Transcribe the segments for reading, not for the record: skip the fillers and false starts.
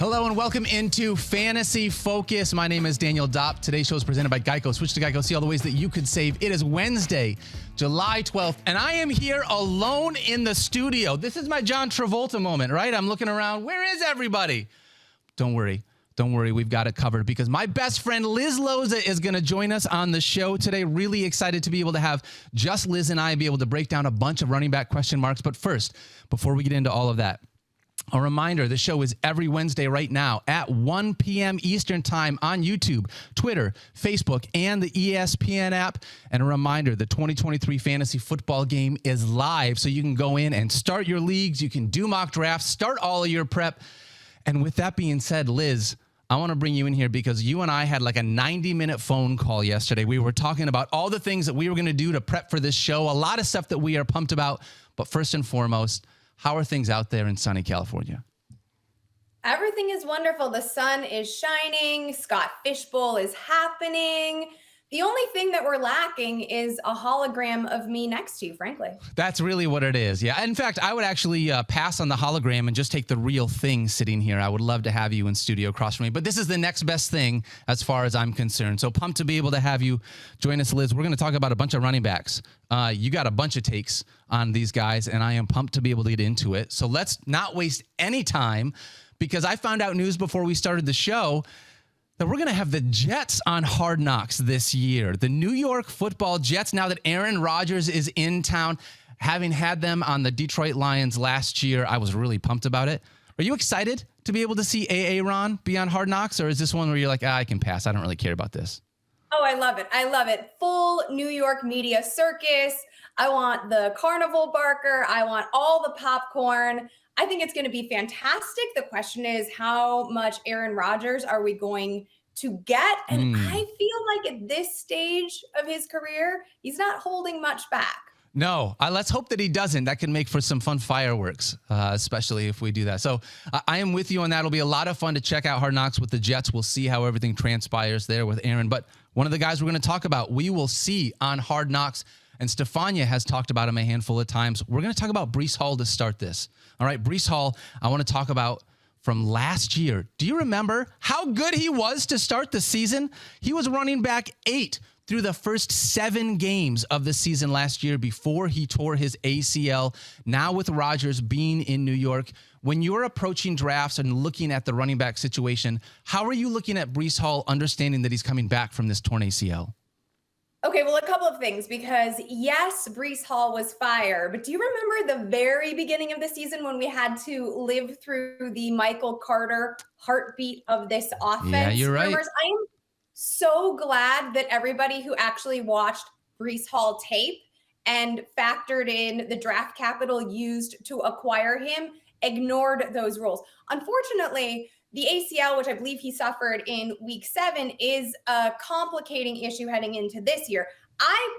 Hello and welcome into Fantasy Focus. My name is Daniel Dopp. Today's show is presented by Geico. Switch to Geico. See all the ways that you could save. It is Wednesday, July 12th, and I am here alone in the studio. This is my John Travolta moment, right? I'm looking around. Where is everybody? Don't worry. Don't worry. We've got it covered because my best friend Liz Loza is going to join us on the show today. Really excited to be able to have just Liz and I be able to break down a bunch of running back question marks. But first, before we get into all of that, a reminder, the show is every Wednesday right now at 1 p.m. Eastern Time on YouTube, Twitter, Facebook, and the ESPN app. And a reminder, the 2023 fantasy football game is live, so you can go in and start your leagues. You can do mock drafts, start all of your prep. And with that being said, Liz, I want to bring you in here because you and I had like a 90-minute phone call yesterday. We were talking about all the things that we were going to do to prep for this show, a lot of stuff that we are pumped about. But first and foremost, how are things out there in sunny California? Everything is wonderful. The sun is shining. Scott Fishbowl is happening. The only thing that we're lacking is a hologram of me next to you, frankly. That's really what it is. Yeah. In fact, I would actually pass on the hologram and just take the real thing sitting here. I would love to have you in studio across from me. But this is the next best thing as far as I'm concerned. So pumped to be able to have you join us, Liz. We're going to talk about a bunch of running backs. You got a bunch of takes on these guys, and I am pumped to be able to get into it. So let's not waste any time because I found out news before we started the show that we're going to have the Jets on Hard Knocks this year. The New York Football Jets, now that Aaron Rodgers is in town, having had them on the Detroit Lions last year, I was really pumped about it. Are you excited to be able to see Aaron be on Hard Knocks, or is this one where you're like, I can pass. I don't really care about this? Oh, I love it. I love it. Full New York media circus. I want the carnival barker. I want all the popcorn. I think it's going to be fantastic. The question is, how much Aaron Rodgers are we going to get? And I feel like at this stage of his career, he's not holding much back. No, let's hope that he doesn't. That can make for some fun fireworks, especially if we do that. So I am with you on that. It'll be a lot of fun to check out Hard Knocks with the Jets. We'll see how everything transpires there with Aaron. But one of the guys we're going to talk about, we will see on Hard Knocks, and Stefania has talked about him a handful of times. We're going to talk about Breece Hall to start this. All right, Breece Hall, I want to talk about from last year. Do you remember how good he was to start the season? He was running back 8 through the first 7 games of the season last year before he tore his ACL. Now with Rodgers being in New York, when you're approaching drafts and looking at the running back situation, how are you looking at Breece Hall, understanding that he's coming back from this torn ACL? Okay, well, a couple of things, because yes, Breece Hall was fire, but do you remember the very beginning of the season when we had to live through the Michael Carter heartbeat of this offense? Yeah, you're right. I am so glad that everybody who actually watched Breece Hall tape and factored in the draft capital used to acquire him ignored those rules. Unfortunately, the ACL, which I believe he suffered in week 7, is a complicating issue heading into this year.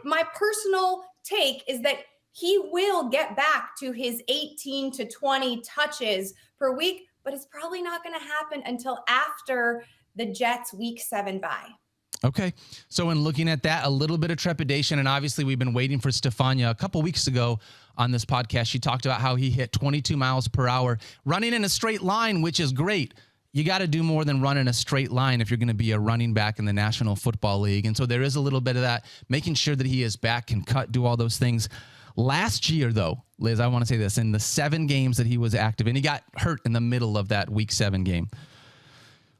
My personal take is that he will get back to his 18 to 20 touches per week, but it's probably not going to happen until after the Jets week 7 bye. Okay. So in looking at that, a little bit of trepidation, and obviously we've been waiting for Stefania. A couple weeks ago on this podcast, she talked about how he hit 22 miles per hour running in a straight line, which is great. You got to do more than run in a straight line if you're going to be a running back in the National Football League. And so there is a little bit of that, making sure that he is back, can cut, do all those things. Last year, though, Liz, I want to say this, in the 7 games that he was active, and he got hurt in the middle of that week 7 game.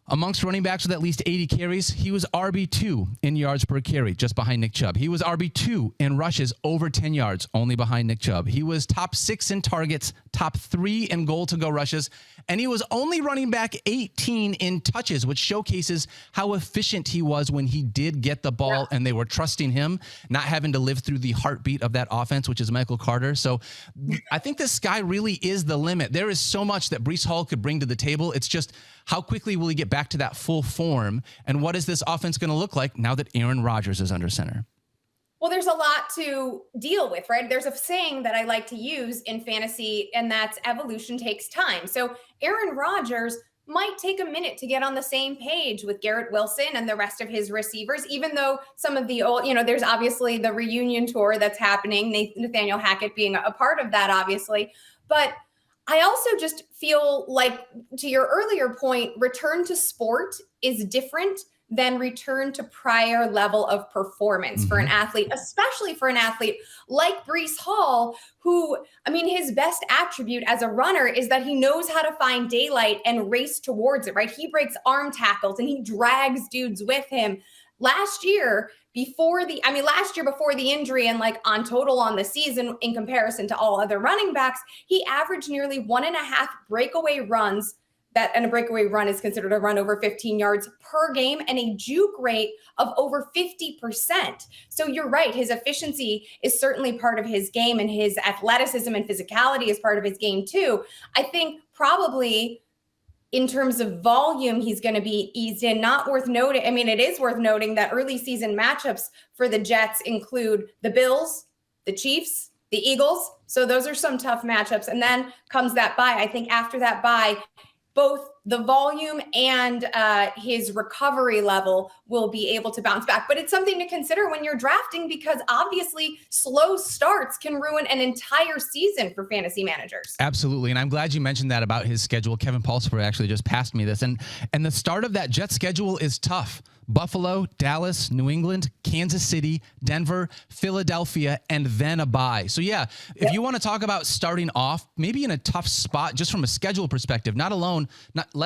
Amongst running backs with at least 80 carries, he was RB2 in yards per carry, just behind Nick Chubb. He was RB2 in rushes over 10 yards, only behind Nick Chubb. He was top 6 in targets, top 3 in goal-to-go rushes, and he was only running back 18 in touches, which showcases how efficient he was when he did get the ball and they were trusting him, not having to live through the heartbeat of that offense, which is Michael Carter. So I think this guy really is the limit. There is so much that Breece Hall could bring to the table. It's just how quickly will he get back to that full form? And what is this offense going to look like now that Aaron Rodgers is under center? Well, there's a lot to deal with, right? There's a saying that I like to use in fantasy, and that's evolution takes time. So Aaron Rodgers might take a minute to get on the same page with Garrett Wilson and the rest of his receivers, even though some of the old, there's obviously the reunion tour that's happening, Nathaniel Hackett being a part of that, obviously. But I also just feel like, to your earlier point, return to sport is different than return to prior level of performance for an athlete, especially for an athlete like Breece Hall, who, I mean, his best attribute as a runner is that he knows how to find daylight and race towards it, right? He breaks arm tackles and he drags dudes with him. Last year before the injury and like on total on the season in comparison to all other running backs, he averaged nearly 1.5 breakaway runs. And a breakaway run is considered a run over 15 yards per game, and a juke rate of over 50%. So you're right. His efficiency is certainly part of his game, and his athleticism and physicality is part of his game too. I think probably in terms of volume, he's going to be eased in. Not worth noting. I mean, it is worth noting that early season matchups for the Jets include the Bills, the Chiefs, the Eagles. So those are some tough matchups. And then comes that bye. I think after that bye, both the volume and his recovery level will be able to bounce back. But it's something to consider when you're drafting, because obviously slow starts can ruin an entire season for fantasy managers. Absolutely. And I'm glad you mentioned that about his schedule. Kevin Pulsifer actually just passed me this. And the start of that Jets schedule is tough. Buffalo, Dallas, New England, Kansas City, Denver, Philadelphia, and then a bye. So yeah, if you want to talk about starting off maybe in a tough spot just from a schedule perspective, let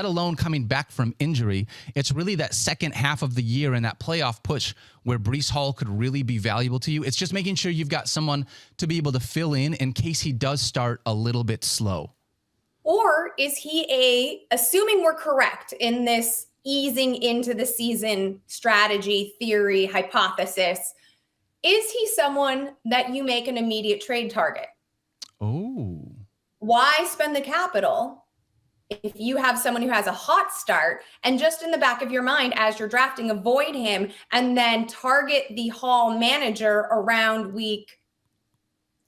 alone coming back from injury, it's really that second half of the year and that playoff push where Breece Hall could really be valuable to you. It's just making sure you've got someone to be able to fill in case he does start a little bit slow. Or is he assuming we're correct in this easing into the season strategy, theory, hypothesis, is he someone that you make an immediate trade target? Oh. Why spend the capital if you have someone who has a hot start, and just in the back of your mind as you're drafting, avoid him and then target the Hall manager around week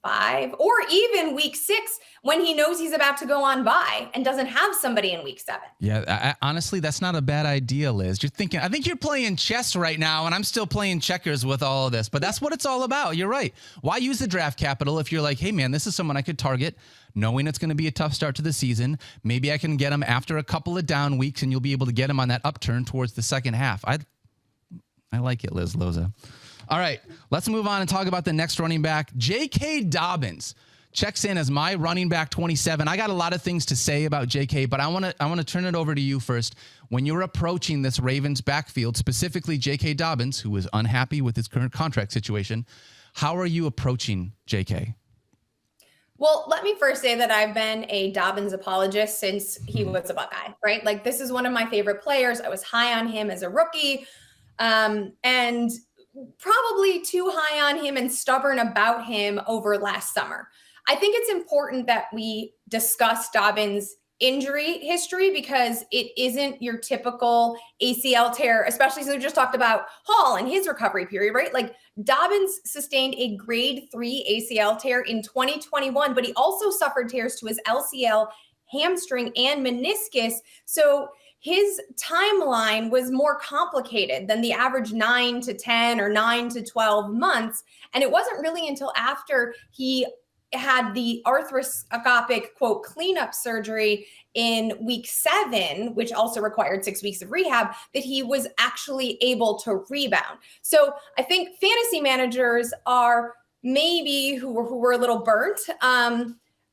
5 or even week 6 when he knows he's about to go on bye and doesn't have somebody in week 7. Yeah, honestly, that's not a bad idea, Liz. You're thinking, I think you're playing chess right now, and I'm still playing checkers with all of this, but that's what it's all about. You're right. Why use the draft capital if you're like, hey man, this is someone I could target knowing it's going to be a tough start to the season. Maybe I can get him after a couple of down weeks and you'll be able to get him on that upturn towards the second half. I like it, Liz Loza. All right, let's move on and talk about the next running back. J.K. Dobbins checks in as my running back 27. I got a lot of things to say about J.K., but I want to turn it over to you first. When you're approaching this Ravens backfield, specifically J.K. Dobbins, who is unhappy with his current contract situation, how are you approaching J.K.? Well, let me first say that I've been a Dobbins apologist since he was a Buckeye, right? Like, this is one of my favorite players. I was high on him as a rookie, and probably too high on him and stubborn about him over last summer. I think it's important that we discuss Dobbins' injury history because it isn't your typical ACL tear, especially since we just talked about Hall and his recovery period, right? Like, Dobbins sustained a grade 3 ACL tear in 2021, but he also suffered tears to his LCL, hamstring, and meniscus. So his timeline was more complicated than the average 9 to 10 or 9 to 12 months. And it wasn't really until after he had the arthroscopic, quote, cleanup surgery in week 7, which also required 6 weeks of rehab, that he was actually able to rebound. So I think fantasy managers are maybe who were a little burnt,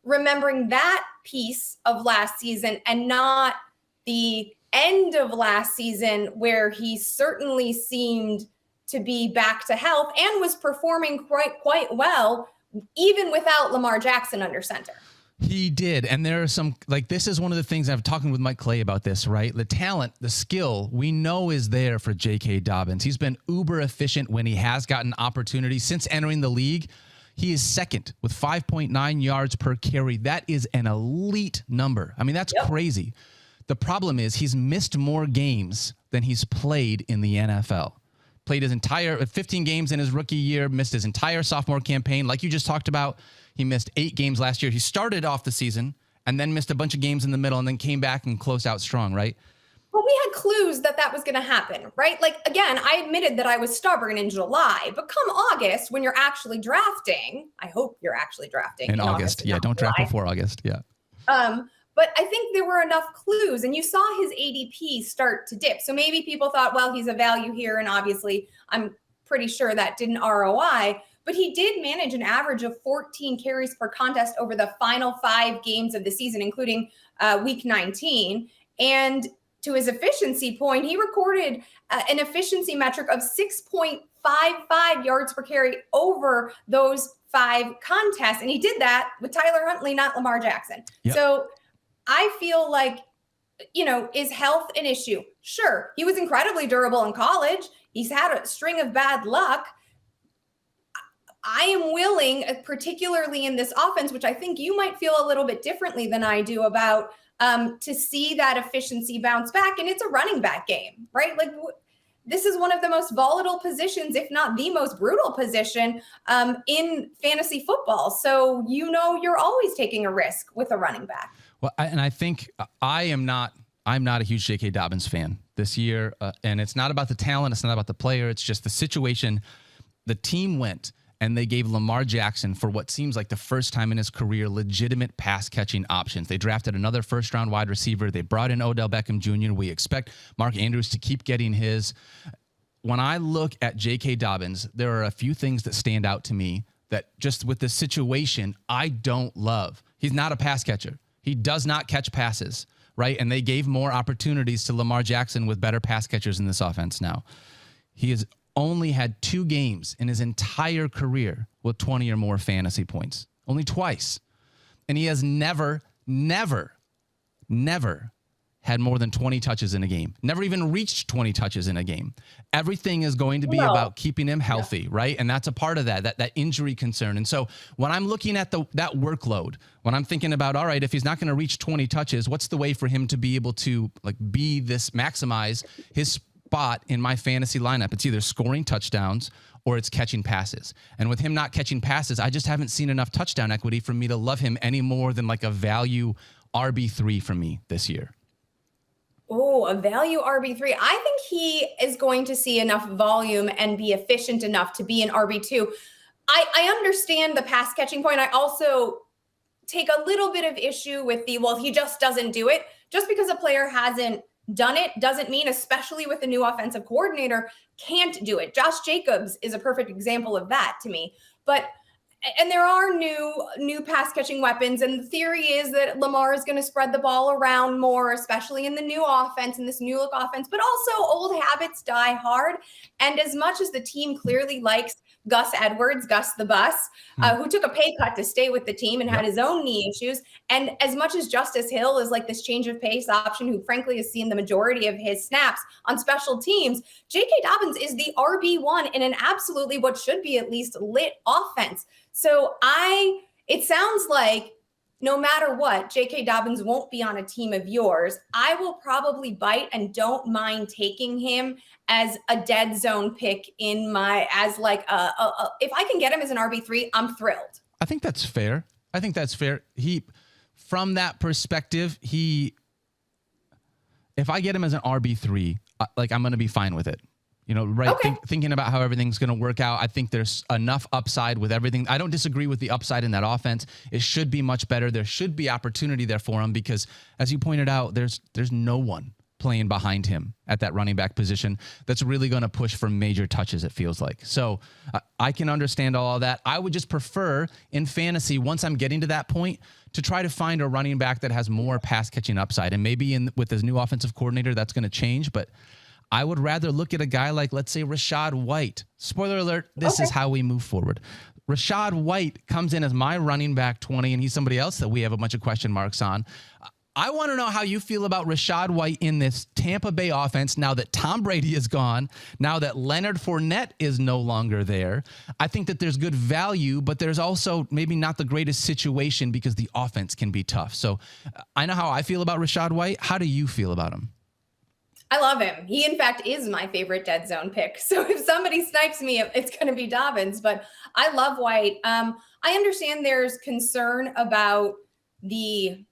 remembering that piece of last season and not the end of last season where he certainly seemed to be back to health and was performing quite well, even without Lamar Jackson under center. He did. And there are some, like, this is one of the things I've talking with Mike Clay about this, right? The talent, the skill we know is there for J.K. Dobbins. He's been uber efficient when he has gotten opportunities since entering the league. He is second with 5.9 yards per carry. That is an elite number. I mean, that's crazy. The problem is he's missed more games than he's played in the NFL. Played his entire 15 games in his rookie year, missed his entire sophomore campaign. Like you just talked about, he missed 8 games last year. He started off the season and then missed a bunch of games in the middle and then came back and closed out strong, right? Well, we had clues that was going to happen, right? Like, again, I admitted that I was stubborn in July, but come August, when you're actually drafting, I hope you're actually drafting in August. Yeah, don't draft before August. Yeah. But I think there were enough clues, and you saw his ADP start to dip. So maybe people thought, well, he's a value here, and obviously I'm pretty sure that didn't ROI. But he did manage an average of 14 carries per contest over the final 5 games of the season, including week 19. And to his efficiency point, he recorded an efficiency metric of 6.55 yards per carry over those 5 contests. And he did that with Tyler Huntley, not Lamar Jackson. Yep. So I feel like, is health an issue? Sure. He was incredibly durable in college. He's had a string of bad luck. I am willing, particularly in this offense, which I think you might feel a little bit differently than I do about, to see that efficiency bounce back. And it's a running back game, right? Like this is one of the most volatile positions, if not the most brutal position in fantasy football. So, you're always taking a risk with a running back. Well, I think I'm not a huge J.K. Dobbins fan this year. And it's not about the talent. It's not about the player. It's just the situation. The team went and they gave Lamar Jackson, for what seems like the first time in his career, legitimate pass catching options. They drafted another first round wide receiver. They brought in Odell Beckham Jr. We expect Mark Andrews to keep getting his. When I look at J.K. Dobbins, there are a few things that stand out to me that just with the situation, I don't love. He's not a pass catcher. He does not catch passes, right? And they gave more opportunities to Lamar Jackson with better pass catchers in this offense now. He has only had 2 games in his entire career with 20 or more fantasy points. Only twice. And he has never had more than 20 touches in a game. Never even reached 20 touches in a game. Everything is going to be about keeping him healthy, right? And that's a part of that injury concern. And so when I'm looking at that workload, when I'm thinking about, all right, if he's not going to reach 20 touches, what's the way for him to be able to maximize his spot in my fantasy lineup? It's either scoring touchdowns or it's catching passes. And with him not catching passes, I just haven't seen enough touchdown equity for me to love him any more than like a value RB3 for me this year. Oh, a value RB3. I think he is going to see enough volume and be efficient enough to be an RB2. I understand the pass catching point. I also take a little bit of issue with he just doesn't do it. Just because a player hasn't done it doesn't mean, especially with the new offensive coordinator, can't do it. Josh Jacobs is a perfect example of that to me. And there are new pass catching weapons. And the theory is that Lamar is going to spread the ball around more, especially in the new offense, in this new look offense, but also old habits die hard. And as much as the team clearly likes Gus Edwards, Gus the Bus, who took a pay cut to stay with the team and had his own knee issues. And as much as Justice Hill is like this change of pace option, who frankly has seen the majority of his snaps on special teams, J.K. Dobbins is the RB1 in an absolutely what should be at least lit offense. So it sounds like no matter what, J.K. Dobbins won't be on a team of yours. I will probably bite and don't mind taking him as a dead zone pick if I can get him as an RB3, I'm thrilled. I think that's fair. From that perspective, if I get him as an RB3, I'm going to be fine with it. Right? Okay. Thinking about how everything's going to work out, I think there's enough upside with everything. I don't disagree with the upside in that offense. It should be much better. There should be opportunity there for him because, as you pointed out, there's no one playing behind him at that running back position that's really going to push for major touches, it feels like. So I can understand all of that. I would just prefer in fantasy, once I'm getting to that point, to try to find a running back that has more pass catching upside. And maybe with his new offensive coordinator, that's going to change, but I would rather look at a guy like, let's say, Rachaad White. Spoiler alert, this is how we move forward. Rachaad White comes in as my running back 20, and he's somebody else that we have a bunch of question marks on. I want to know how you feel about Rachaad White in this Tampa Bay offense now that Tom Brady is gone, now that Leonard Fournette is no longer there. I think that there's good value, but there's also maybe not the greatest situation because the offense can be tough. So I know how I feel about Rachaad White. How do you feel about him? I love him. He, in fact, is my favorite dead zone pick. So if somebody snipes me, it's going to be Dobbins. But I love White. I understand there's concern about the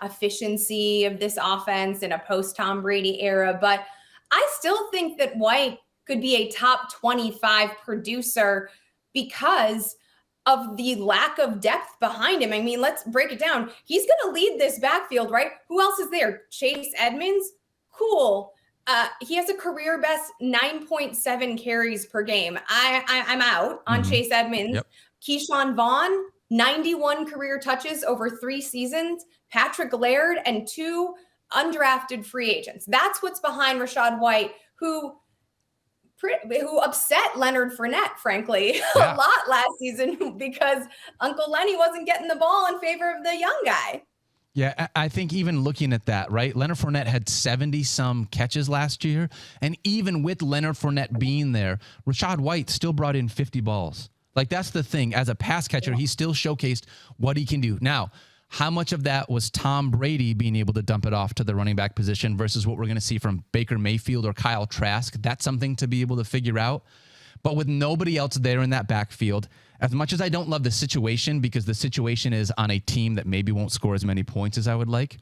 efficiency of this offense in a post-Tom Brady era. But I still think that White could be a top 25 producer because of the lack of depth behind him. I mean, let's break it down. He's going to lead this backfield, right? Who else is there? Chase Edmonds? Cool. He has a career best 9.7 carries per game. I'm out on Chase Edmonds. Yep. Keyshawn Vaughn, 91 career touches over 3 seasons. Patrick Laird and 2 undrafted free agents. That's what's behind Rachaad White, who upset Leonard Fournette, frankly, a lot last season because Uncle Lenny wasn't getting the ball in favor of the young guy. Yeah, I think even looking at that, right? Leonard Fournette had 70-some catches last year, and even with Leonard Fournette being there, Rachaad White still brought in 50 balls. Like, that's the thing. As a pass catcher, he still showcased what he can do. Now, how much of that was Tom Brady being able to dump it off to the running back position versus what we're going to see from Baker Mayfield or Kyle Trask? That's something to be able to figure out. But with nobody else there in that backfield, as much as I don't love the situation, because the situation is on a team that maybe won't score as many points as I would like,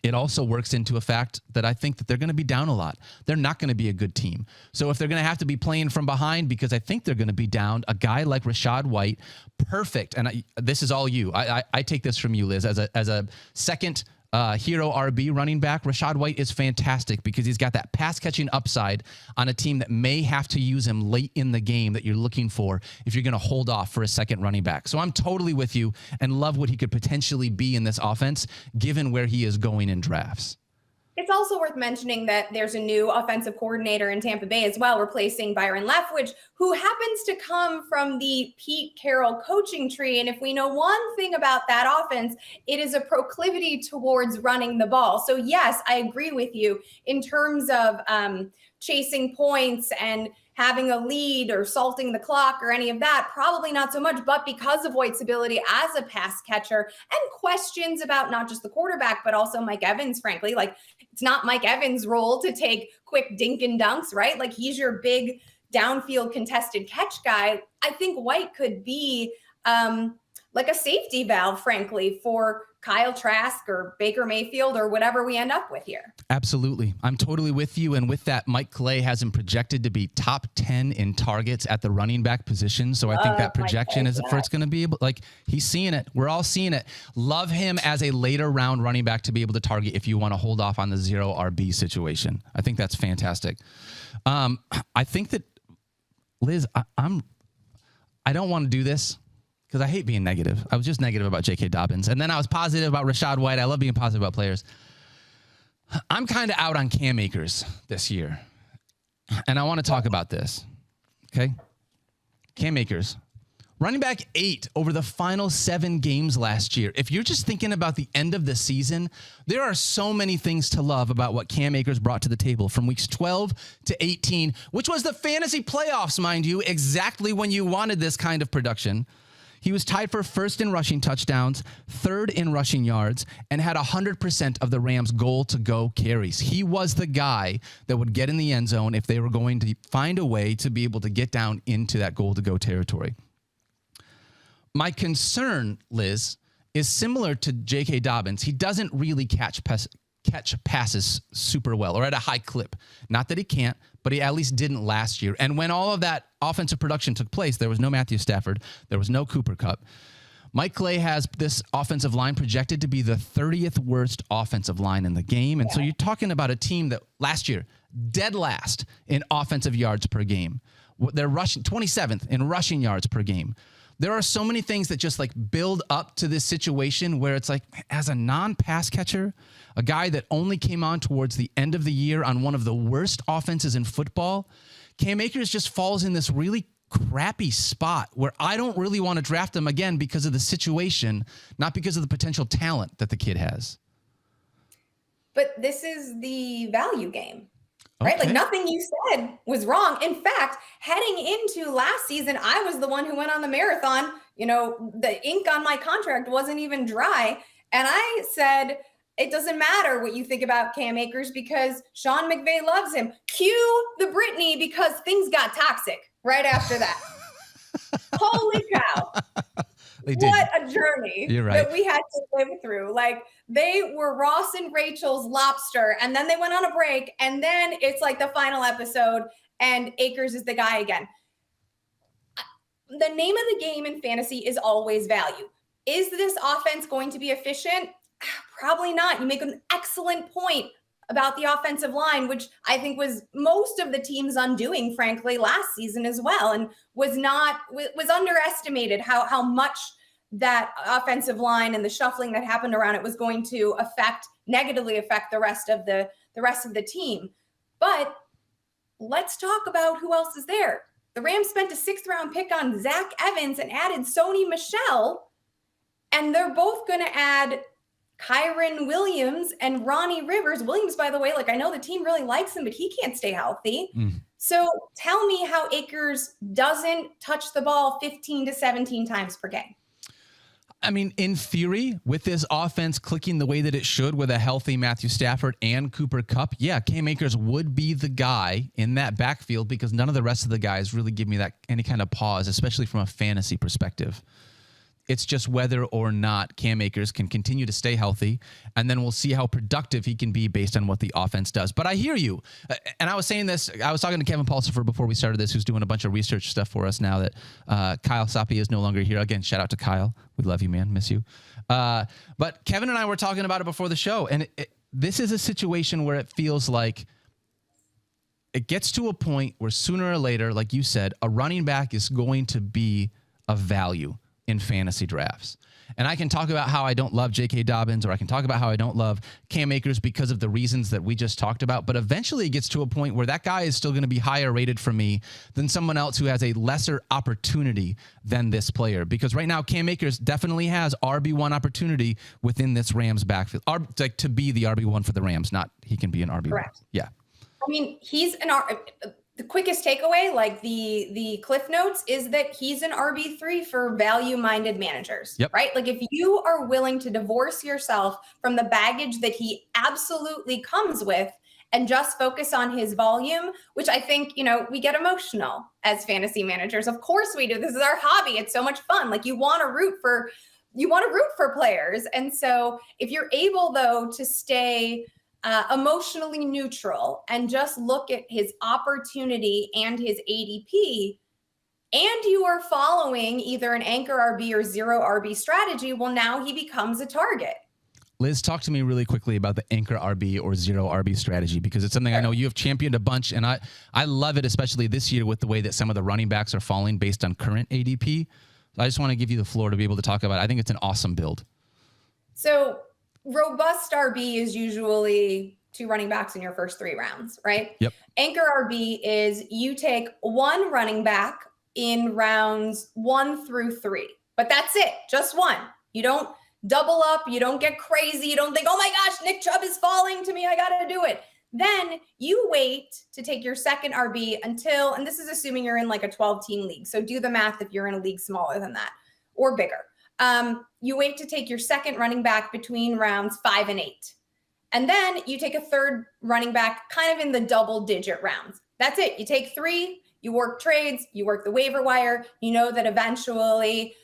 it also works into a fact that I think that they're going to be down a lot. They're not going to be a good team. So if they're going to have to be playing from behind, because I think they're going to be down, a guy like Rachaad White, perfect. And this is all you. I take this from you, Liz, as a second hero RB running back. Rachaad White is fantastic because he's got that pass catching upside on a team that may have to use him late in the game that you're looking for if you're going to hold off for a second running back. So I'm totally with you and love what he could potentially be in this offense given where he is going in drafts. It's also worth mentioning that there's a new offensive coordinator in Tampa Bay as well, replacing Byron Leftwich, who happens to come from the Pete Carroll coaching tree. And if we know one thing about that offense, it is a proclivity towards running the ball. So yes, I agree with you in terms of chasing points and having a lead or salting the clock or any of that, probably not so much, but because of White's ability as a pass catcher and questions about not just the quarterback, but also Mike Evans, frankly, like it's not Mike Evans' role to take quick dink and dunks, right? Like he's your big downfield contested catch guy. I think White could be like a safety valve, frankly, for Kyle Trask or Baker Mayfield or whatever we end up with here. Absolutely. I'm totally with you. And with that, Mike Clay has him projected to be top 10 in targets at the running back position. So I think that projection is for it's going to be able, like he's seeing it. We're all seeing it. Love him as a later round running back to be able to target if you want to hold off on the 0 RB situation. I think that's fantastic. I think that Liz, I don't want to do this because I hate being negative. I was just negative about J.K. Dobbins. And then I was positive about Rachaad White. I love being positive about players. I'm kind of out on Cam Akers this year. And I want to talk about this. Okay? Cam Akers. Running back 8 over the final 7 games last year. If you're just thinking about the end of the season, there are so many things to love about what Cam Akers brought to the table from weeks 12 to 18, which was the fantasy playoffs, mind you, exactly when you wanted this kind of production. He was tied for first in rushing touchdowns, third in rushing yards, and had 100% of the Rams' goal-to-go carries. He was the guy that would get in the end zone if they were going to find a way to be able to get down into that goal-to-go territory. My concern, Liz, is similar to J.K. Dobbins. He doesn't really catch passes super well or at a high clip. Not that he can't, but he at least didn't last year. And when all of that offensive production took place, there was no Matthew Stafford. There was no Cooper Kupp. Mike Clay has this offensive line projected to be the 30th worst offensive line in the game. And so you're talking about a team that last year, dead last in offensive yards per game. They're rushing 27th in rushing yards per game. There are so many things that just like build up to this situation where it's like, as a non-pass catcher, a guy that only came on towards the end of the year on one of the worst offenses in football, Cam Akers just falls in this really crappy spot where I don't really want to draft him again because of the situation, not because of the potential talent that the kid has. But this is the value game. Right? Okay. Like nothing you said was wrong. In fact, heading into last season, I was the one who went on the marathon. You know, the ink on my contract wasn't even dry. And I said, it doesn't matter what you think about Cam Akers because Sean McVay loves him. Cue the Britney because things got toxic right after that. Holy cow. What a journey that we had to live through. Like they were Ross and Rachel's lobster and then they went on a break and then it's like the final episode and Akers is the guy again. the name of the game in fantasy is always value. Is this offense going to be efficient? Probably not. You make an excellent point about the offensive line, which I think was most of the team's undoing, frankly, last season as well, and was underestimated how much that offensive line and the shuffling that happened around it was going to negatively affect the rest of the team. But let's talk about who else is there. The Rams spent a 6th round pick on Zach Evans and added Sony Michel, and they're both going to add Kyron Williams and Ronnie Rivers. Williams, by the way, I know the team really likes him, but he can't stay healthy. So tell me how Akers doesn't touch the ball 15 to 17 times per game. I mean, in theory, with this offense clicking the way that it should with a healthy Matthew Stafford and Cooper Kupp, yeah, Cam Akers would be the guy in that backfield because none of the rest of the guys really give me any kind of pause, especially from a fantasy perspective. It's just whether or not Cam Akers can continue to stay healthy, and then we'll see how productive he can be based on what the offense does. But I hear you. And I was saying this, I was talking to Kevin Pulsifer before we started this, who's doing a bunch of research stuff for us now that Kyle Sappi is no longer here. Again, shout out to Kyle. We love you, man. Miss you. But Kevin and I were talking about it before the show, and this is a situation where it feels like it gets to a point where sooner or later, like you said, a running back is going to be of value in fantasy drafts. And I can talk about how I don't love J.K. Dobbins, or I can talk about how I don't love Cam Akers because of the reasons that we just talked about. But eventually it gets to a point where that guy is still going to be higher rated for me than someone else who has a lesser opportunity than this player. Because right now, Cam Akers definitely has RB1 opportunity within this Rams backfield. To be the RB1 for the Rams, not he can be an RB1. Correct. Yeah. I mean, the quickest takeaway, the cliff notes, is that he's an RB3 for value-minded managers, right? If you are willing to divorce yourself from the baggage that he absolutely comes with and just focus on his volume, which I think, we get emotional as fantasy managers. Of course we do. This is our hobby. It's so much fun. You want to root for players. And so if you're able, though, to stay emotionally neutral and just look at his opportunity and his ADP, and you are following either an anchor RB or zero RB strategy, well, now he becomes a target. Liz, talk to me really quickly about the anchor RB or zero RB strategy, because it's something I know you have championed a bunch, and I love it, especially this year with the way that some of the running backs are falling based on current ADP. So I just want to give you the floor to be able to talk about it. I think it's an awesome build. So robust RB is usually 2 running backs in your first 3 rounds, right? Yep. Anchor RB is you take 1 running back in rounds 1 through 3, but that's it, just 1. You don't double up, you don't get crazy, you don't think, oh my gosh, Nick Chubb is falling to me, I got to do it. Then you wait to take your second RB until, and this is assuming you're in a 12-team league, so do the math if you're in a league smaller than that or bigger. You wait to take your second running back between rounds 5 and 8. And then you take a third running back kind of in the double-digit rounds. That's it. You take 3, you work trades, you work the waiver wire. You know that eventually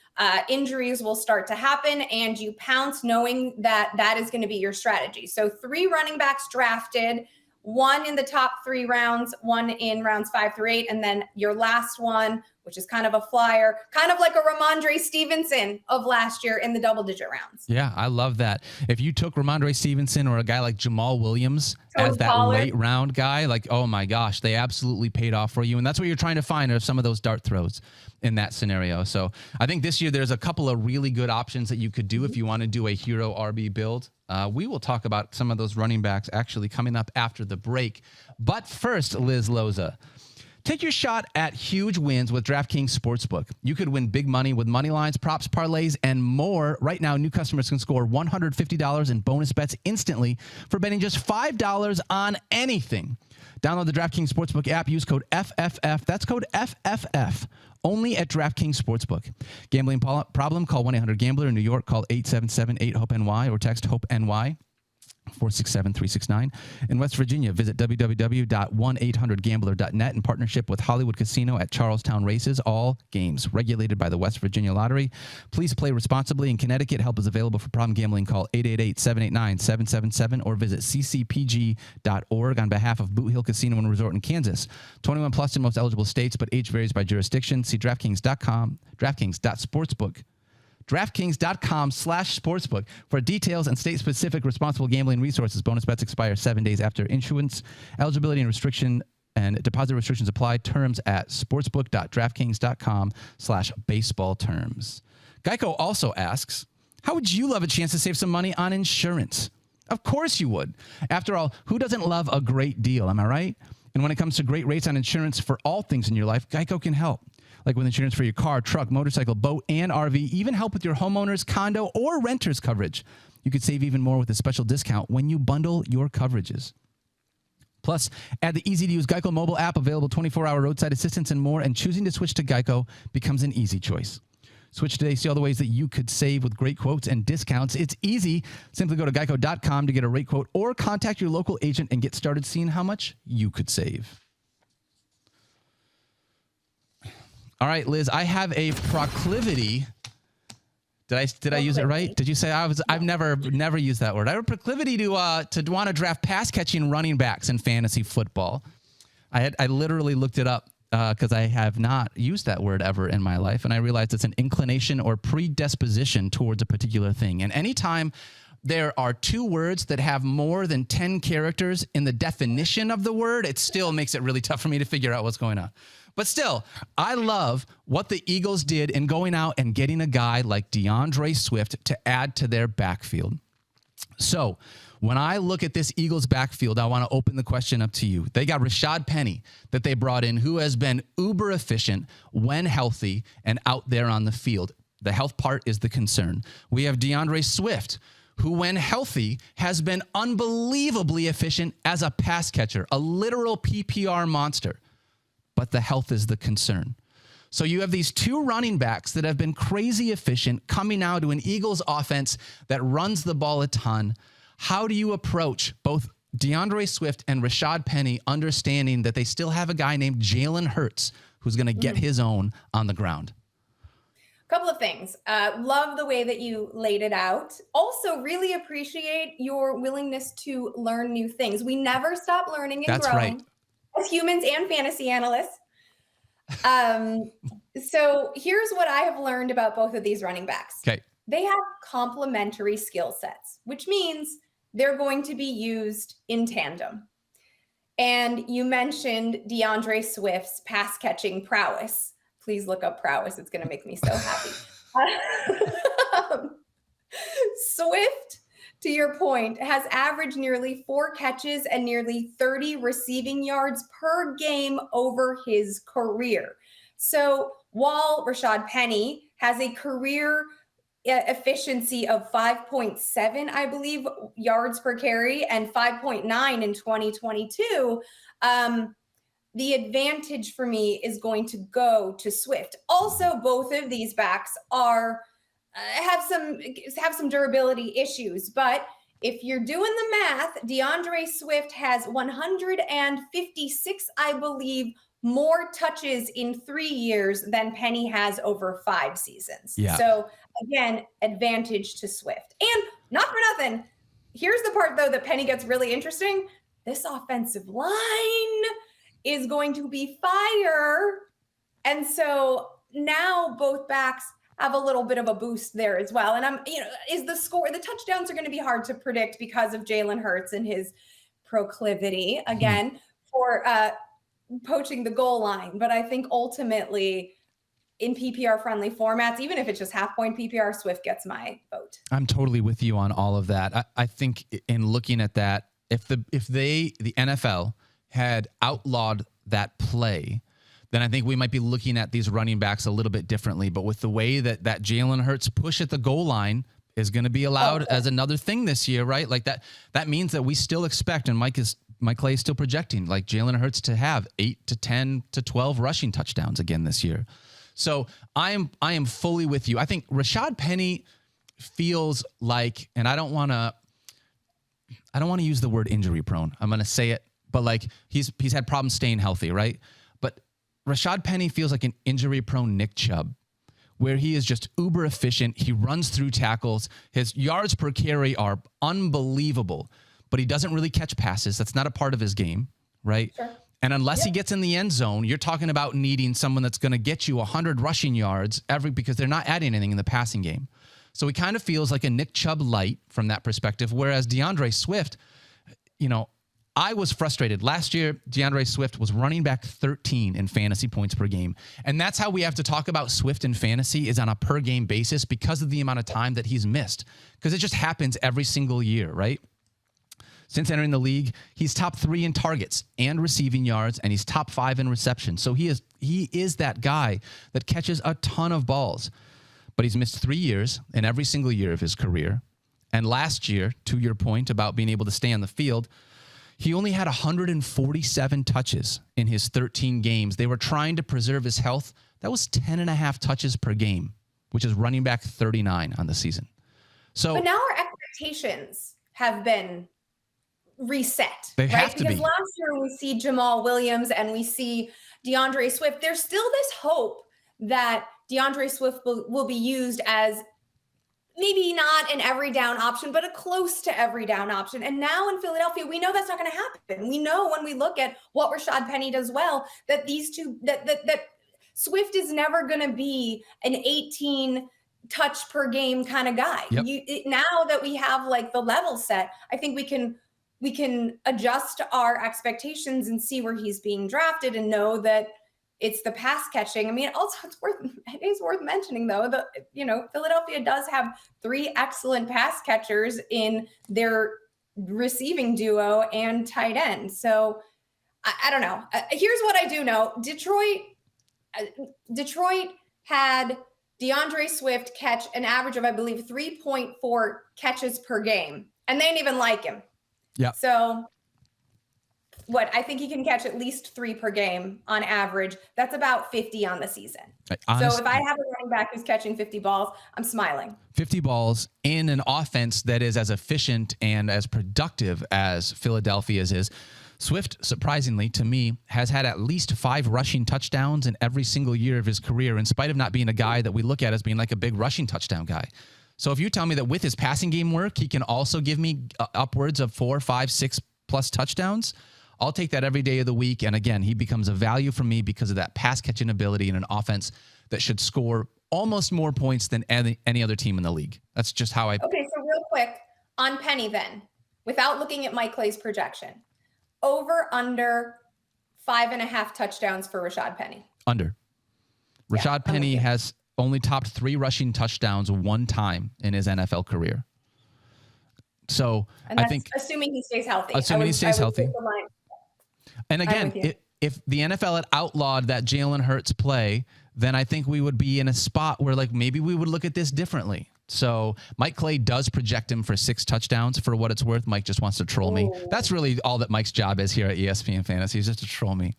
injuries will start to happen, and you pounce knowing that that is going to be your strategy. So 3 running backs drafted, 1 in the top 3 rounds, 1 in rounds 5 through 8, and then your last one, which is kind of a flyer, kind of like a Ramondre Stevenson of last year in the double-digit rounds. Yeah, I love that. If you took Ramondre Stevenson or a guy like Jamal Williams as that late round guy, oh my gosh, they absolutely paid off for you. And that's what you're trying to find are some of those dart throws in that scenario. So I think this year there's a couple of really good options that you could do if you want to do a hero RB build. We will talk about some of those running backs actually coming up after the break. But first, Liz Loza, take your shot at huge wins with DraftKings Sportsbook. You could win big money with money lines, props, parlays, and more. Right now, new customers can score $150 in bonus bets instantly for betting just $5 on anything. Download the DraftKings Sportsbook app. Use code FFF. That's code FFF. Only at DraftKings Sportsbook. Gambling problem? Call 1-800-GAMBLER. In New York, call 877-8-HOPE-NY or text HOPE-NY. 467-369. In West Virginia, visit www.1800gambler.net in partnership with Hollywood Casino at Charlestown Races. All games regulated by the West Virginia Lottery. Please play responsibly. In Connecticut, help is available for problem gambling. Call 888-789-777 or visit ccpg.org on behalf of Boot Hill Casino and Resort in Kansas. 21 plus in most eligible states, but age varies by jurisdiction. See DraftKings.com, DraftKings.com/sportsbook for details and state-specific responsible gambling resources. Bonus bets expire 7 days after issuance. Eligibility and restriction and deposit restrictions apply. Terms at sportsbook.draftkings.com/baseball terms. Geico also asks, how would you love a chance to save some money on insurance? Of course you would. After all, who doesn't love a great deal? Am I right? And when it comes to great rates on insurance for all things in your life, Geico can help. Like with insurance for your car, truck, motorcycle, boat, and RV, even help with your homeowner's, condo, or renter's coverage. You could save even more with a special discount when you bundle your coverages. Plus, add the easy-to-use Geico mobile app, available 24-hour roadside assistance and more, and choosing to switch to Geico becomes an easy choice. Switch today. See all the ways that you could save with great quotes and discounts. It's easy. Simply go to geico.com to get a rate quote or contact your local agent and get started seeing how much you could save. All right, Liz, I have a proclivity. Did I use it right? Did you say I've never used that word. I have a proclivity to want to draft pass catching running backs in fantasy football. I literally looked it up because I have not used that word ever in my life, and I realized it's an inclination or predisposition towards a particular thing. And anytime there are two words that have more than 10 characters in the definition of the word, it still makes it really tough for me to figure out what's going on. But still, I love what the Eagles did in going out and getting a guy like DeAndre Swift to add to their backfield. So when I look at this Eagles backfield, I want to open the question up to you. They got Rashaad Penny that they brought in, who has been uber efficient when healthy and out there on the field. The health part is the concern. We have DeAndre Swift, who when healthy has been unbelievably efficient as a pass catcher, a literal PPR monster. But the health is the concern. So you have these two running backs that have been crazy efficient coming now to an Eagles offense that runs the ball a ton. How do you approach both DeAndre Swift and Rashaad Penny, understanding that they still have a guy named Jalen Hurts who's going to get his own on the ground? Couple of things. Love the way that you laid it out. Also, really appreciate your willingness to learn new things. We never stop learning and growing. Right. As humans and fantasy analysts. So here's what I have learned about both of these running backs. Okay. They have complementary skill sets, which means they're going to be used in tandem. And you mentioned DeAndre Swift's pass catching prowess. Please look up prowess. It's going to make me so happy. Swift, to your point, has averaged nearly 4 catches and nearly 30 receiving yards per game over his career. So while Rashaad Penny has a career efficiency of 5.7, I believe, yards per carry and 5.9 in 2022, the advantage for me is going to go to Swift. Also, both of these backs are have some durability issues, but if you're doing the math, DeAndre Swift has 156, I believe, more touches in 3 years than Penny has over 5 seasons. Yeah. So again, advantage to Swift. And not for nothing, here's the part though that Penny gets really interesting. This offensive line is going to be fire. And so now both backs have a little bit of a boost there as well. And the touchdowns are going to be hard to predict because of Jalen Hurts and his proclivity again for poaching the goal line. But I think ultimately in PPR friendly formats, even if it's just half point PPR, Swift gets my vote. I'm totally with you on all of that. I think in looking at that, if the NFL had outlawed that play, then I think we might be looking at these running backs a little bit differently. But with the way that Jalen Hurts push at the goal line is going to be allowed as another thing this year, right? Like that means that we still expect, and Mike Clay is still projecting, like Jalen Hurts to have 8 to 10 to 12 rushing touchdowns again this year. So I am fully with you. I think Rashaad Penny feels like, and I don't want I don't want to use the word injury prone. I'm going to say it, but like he's had problems staying healthy, right? But Rashaad Penny feels like an injury prone Nick Chubb, where he is just uber efficient. He runs through tackles. His yards per carry are unbelievable, but he doesn't really catch passes. That's not a part of his game, right? Sure. And unless he gets in the end zone, you're talking about needing someone that's going to get you 100 rushing yards because they're not adding anything in the passing game. So he kind of feels like a Nick Chubb light from that perspective, whereas DeAndre Swift, I was frustrated. Last year, DeAndre Swift was running back 13 in fantasy points per game. And that's how we have to talk about Swift in fantasy is on a per game basis because of the amount of time that he's missed. Because it just happens every single year, right? Since entering the league, he's top 3 in targets and receiving yards, and he's top 5 in reception. So he is that guy that catches a ton of balls. But he's missed 3 years in every single year of his career. And last year, to your point about being able to stay on the field, he only had 147 touches in his 13 games. They were trying to preserve his health. That was 10.5 touches per game, which is running back 39 on the season. So, but now our expectations have been reset. They right? have to because be. last year we see Jamal Williams and we see DeAndre Swift. There's still this hope that DeAndre Swift will be used as maybe not an every down option, but a close to every down option. And now in Philadelphia, we know that's not going to happen. We know when we look at what Rachaad Penny does well, that these two, that Swift is never going to be an 18 touch per game kind of guy. Yep. Now that we have like the level set, I think we can adjust our expectations and see where he's being drafted and know that it's the pass catching. I mean, also it is worth mentioning though that Philadelphia does have 3 excellent pass catchers in their receiving duo and tight end. So I don't know. Here's what I do know: Detroit had DeAndre Swift catch an average of, I believe, 3.4 catches per game, and they didn't even like him. Yeah. So I think he can catch at least 3 per game on average. That's about 50 on the season. Honestly, so if I have a running back who's catching 50 balls, I'm smiling. 50 balls in an offense that is as efficient and as productive as Philadelphia's is. Swift, surprisingly to me, has had at least 5 rushing touchdowns in every single year of his career, in spite of not being a guy that we look at as being like a big rushing touchdown guy. So if you tell me that with his passing game work, he can also give me upwards of 4, 5, 6 plus touchdowns, I'll take that every day of the week. And again, he becomes a value for me because of that pass catching ability in an offense that should score almost more points than any other team in the league. That's just how I... Okay, so real quick, on Penny then, without looking at Mike Clay's projection, over, under 5.5 touchdowns for Rachaad Penny. Under. Rachaad Penny has only topped 3 rushing touchdowns 1 time in his NFL career. So I think... Assuming he stays healthy. Assuming he stays healthy. And again, if the NFL had outlawed that Jalen Hurts play, then I think we would be in a spot where like maybe we would look at this differently. So Mike Clay does project him for 6 touchdowns for what it's worth. Mike just wants to troll me. That's really all that Mike's job is here at ESPN Fantasy, is just to troll me.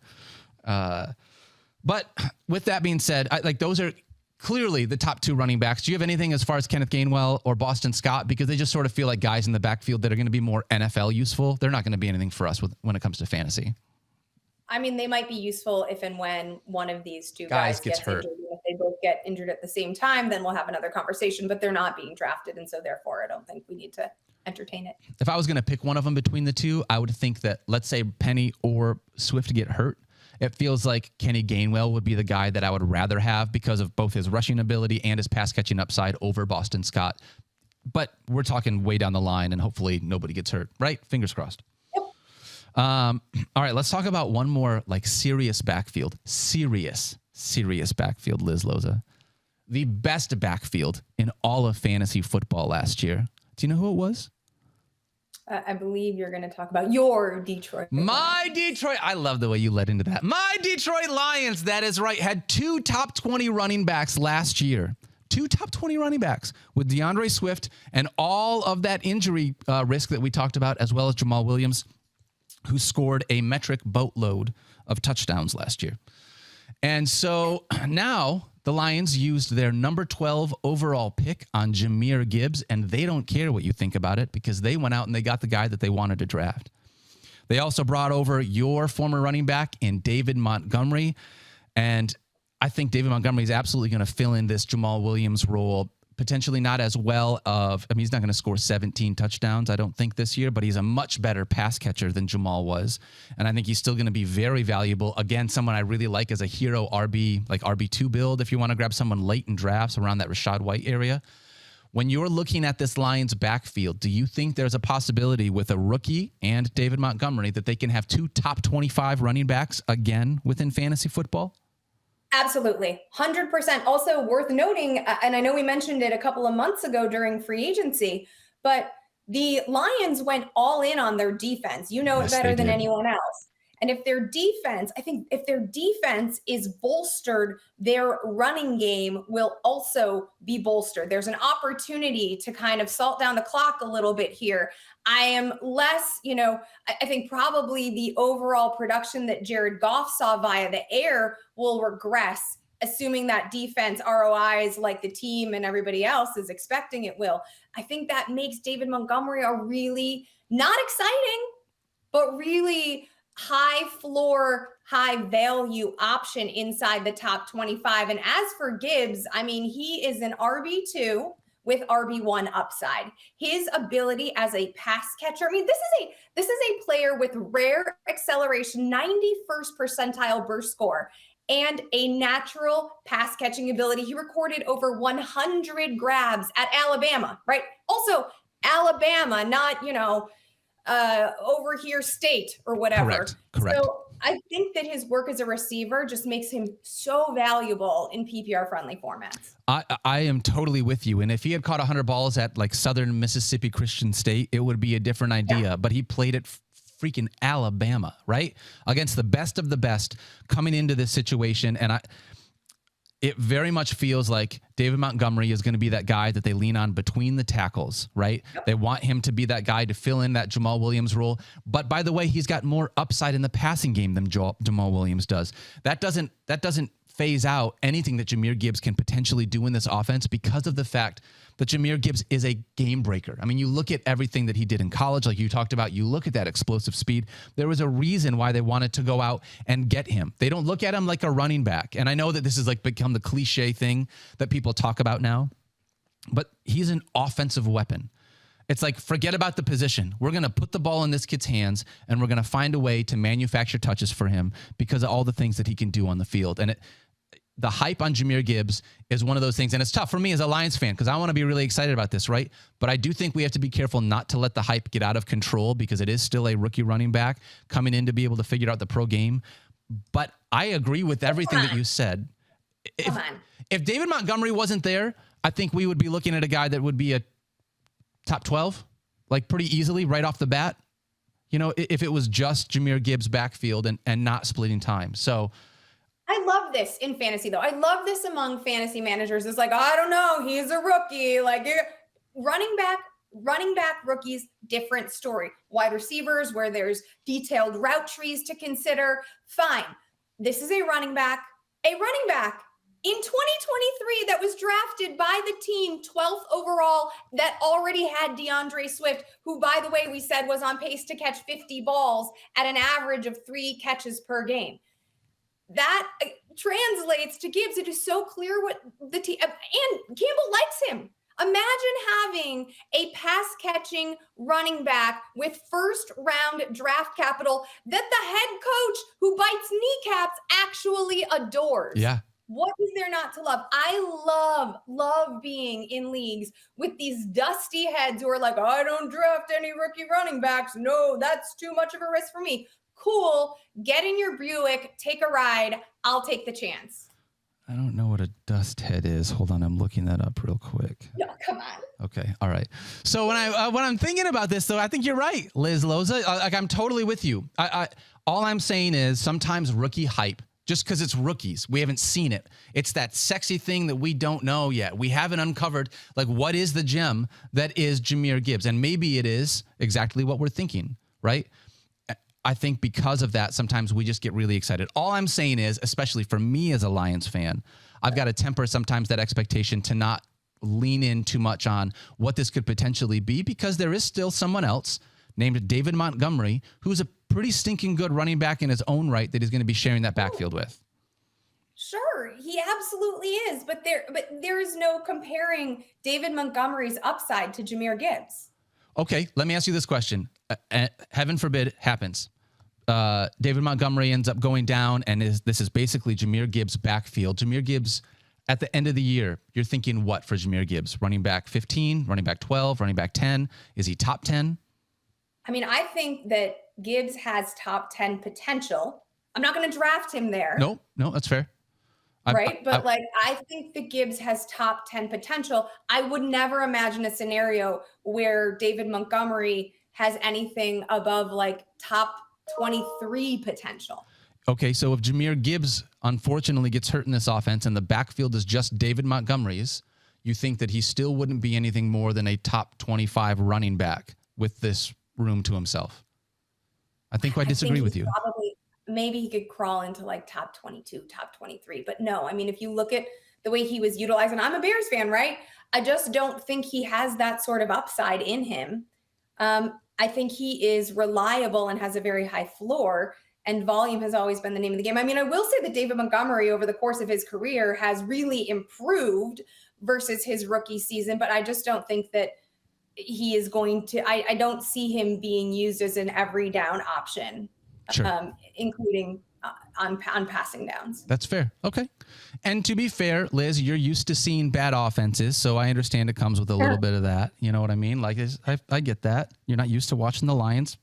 But with that being said, those are clearly the top 2 running backs. Do you have anything as far as Kenneth Gainwell or Boston Scott? Because they just sort of feel like guys in the backfield that are going to be more NFL useful. They're not going to be anything for us when it comes to fantasy. I mean, they might be useful if and when one of these 2 guys gets hurt. Injured. If they both get injured at the same time, then we'll have another conversation, but they're not being drafted. And so therefore, I don't think we need to entertain it. If I was going to pick one of them between the 2, I would think that, let's say Penny or Swift get hurt. It feels like Kenny Gainwell would be the guy that I would rather have because of both his rushing ability and his pass catching upside over Boston Scott. But we're talking way down the line and hopefully nobody gets hurt, right? Fingers crossed. All right, let's talk about one more serious backfield. Serious backfield, Liz Loza. The best backfield in all of fantasy football last year. Do you know who it was? I believe you're going to talk about your Detroit. My Detroit. I love the way you led into that. My Detroit Lions, that is right, had 2 top 20 running backs last year. 2 top 20 running backs with DeAndre Swift and all of that injury risk that we talked about, as well as Jamal Williams, who scored a metric boatload of touchdowns last year. And so now the Lions used their number 12 overall pick on Jahmyr Gibbs, and they don't care what you think about it because they went out and they got the guy that they wanted to draft. They also brought over your former running back in David Montgomery, and I think David Montgomery is absolutely going to fill in this Jamal Williams role, potentially not as well he's not going to score 17 touchdowns, I don't think, this year, but he's a much better pass catcher than Jamal was. And I think he's still going to be very valuable. Again, someone I really like as a hero RB, like RB2 build, if you want to grab someone late in drafts around that Rachaad White area. When you're looking at this Lions backfield, do you think there's a possibility with a rookie and David Montgomery that they can have 2 top 25 running backs again within fantasy football? Absolutely. 100%. Also worth noting, and I know we mentioned it a couple of months ago during free agency, but the Lions went all in on their defense. You know it better than anyone else. And if their defense, I think if their defense is bolstered, their running game will also be bolstered. There's an opportunity to kind of salt down the clock a little bit here. I am less, I think probably the overall production that Jared Goff saw via the air will regress, assuming that defense ROIs like the team and everybody else is expecting it will. I think that makes David Montgomery a really not exciting, but really high floor, high value option inside the top 25. And as for Gibbs, I mean, he is an RB2 with RB1 upside. His ability as a pass catcher, I mean, this is a player with rare acceleration, 91st percentile burst score, and a natural pass catching ability. He recorded over 100 grabs at Alabama, right? Also, Alabama, not, over here state or whatever. Correct. So I think that his work as a receiver just makes him so valuable in PPR friendly formats. I am totally with you. And if he had caught 100 balls at like Southern Mississippi Christian State, it would be a different idea. Yeah. But he played at freaking Alabama, right? Against the best of the best coming into this situation. And it very much feels like David Montgomery is going to be that guy that they lean on between the tackles, right? Yep. They want him to be that guy to fill in that Jamal Williams role. But by the way, he's got more upside in the passing game than Jamal Williams does. That doesn't phase out anything that Jahmyr Gibbs can potentially do in this offense because of the fact that Jahmyr Gibbs is a game breaker. I mean, you look at everything that he did in college, like you talked about, you look at that explosive speed. There was a reason why they wanted to go out and get him. They don't look at him like a running back. And I know that this has like become the cliche thing that people talk about now, but he's an offensive weapon. It's like, forget about the position. We're going to put the ball in this kid's hands and we're going to find a way to manufacture touches for him because of all the things that he can do on the field. And the hype on Jahmyr Gibbs is one of those things. And it's tough for me as a Lions fan because I want to be really excited about this, right? But I do think we have to be careful not to let the hype get out of control because it is still a rookie running back coming in to be able to figure out the pro game. But I agree with everything that you said. If David Montgomery wasn't there, I think we would be looking at a guy that would be a top 12, like pretty easily right off the bat. If it was just Jahmyr Gibbs backfield and not splitting time. So I love this in fantasy, though. I love this among fantasy managers. It's like, I don't know, he's a rookie. Like running back rookies, different story. Wide receivers, where there's detailed route trees to consider. Fine. This is a running back in 2023 that was drafted by the team 12th overall that already had DeAndre Swift, who, by the way, we said was on pace to catch 50 balls at an average of 3 catches per game. That translates to Gibbs. It is so clear what the team, and Campbell likes him. Imagine having a pass-catching running back with first-round draft capital that the head coach who bites kneecaps actually adores. Yeah. What is there not to love? I love being in leagues with these dusty heads who are like, I don't draft any rookie running backs. No, that's too much of a risk for me. Cool. Get in your Buick, take a ride. I'll take the chance. I don't know what a dust head is. Hold on, I'm looking that up real quick. No, come on. Okay, all right. So when I'm thinking about this, though, I think you're right, Liz Loza. I'm totally with you. All I'm saying is sometimes rookie hype, just because it's rookies, we haven't seen it. It's that sexy thing that we don't know yet. We haven't uncovered, like, what is the gem that is Jahmyr Gibbs? And maybe it is exactly what we're thinking, right? I think because of that, sometimes we just get really excited. All I'm saying is, especially for me as a Lions fan, I've got to temper sometimes that expectation to not lean in too much on what this could potentially be, because there is still someone else named David Montgomery, who's a pretty stinking good running back in his own right that he's going to be sharing that backfield with. Sure, he absolutely is, but there is no comparing David Montgomery's upside to Jahmyr Gibbs. Okay, let me ask you this question. Heaven forbid happens. David Montgomery ends up going down, and this is basically Jahmyr Gibbs' backfield. Jahmyr Gibbs, at the end of the year, you're thinking what for Jahmyr Gibbs? Running back 15, running back 12, running back 10? Is he top 10? I mean, I think that Gibbs has top 10 potential. I'm not going to draft him there. No, that's fair. Right. But I think that Gibbs has top 10 potential. I would never imagine a scenario where David Montgomery has anything above like top 23 potential. Okay, so if Jahmyr Gibbs unfortunately gets hurt in this offense and the backfield is just David Montgomery's, you think that he still wouldn't be anything more than a top 25 running back with this room to himself? I think I disagree with you. Maybe he could crawl into like top 22, top 23. But no, I mean, if you look at the way he was utilized, and I'm a Bears fan, right? I just don't think he has that sort of upside in him. I think he is reliable and has a very high floor, and volume has always been the name of the game. I mean, I will say that David Montgomery over the course of his career has really improved versus his rookie season, but I just don't think that he is going to, I don't see him being used as an every down option. Sure. Including on passing downs. That's fair. Okay. And to be fair, Liz, you're used to seeing bad offenses, so I understand it comes with a little bit of that. You know what I mean? Like, I get that. You're not used to watching the Lions,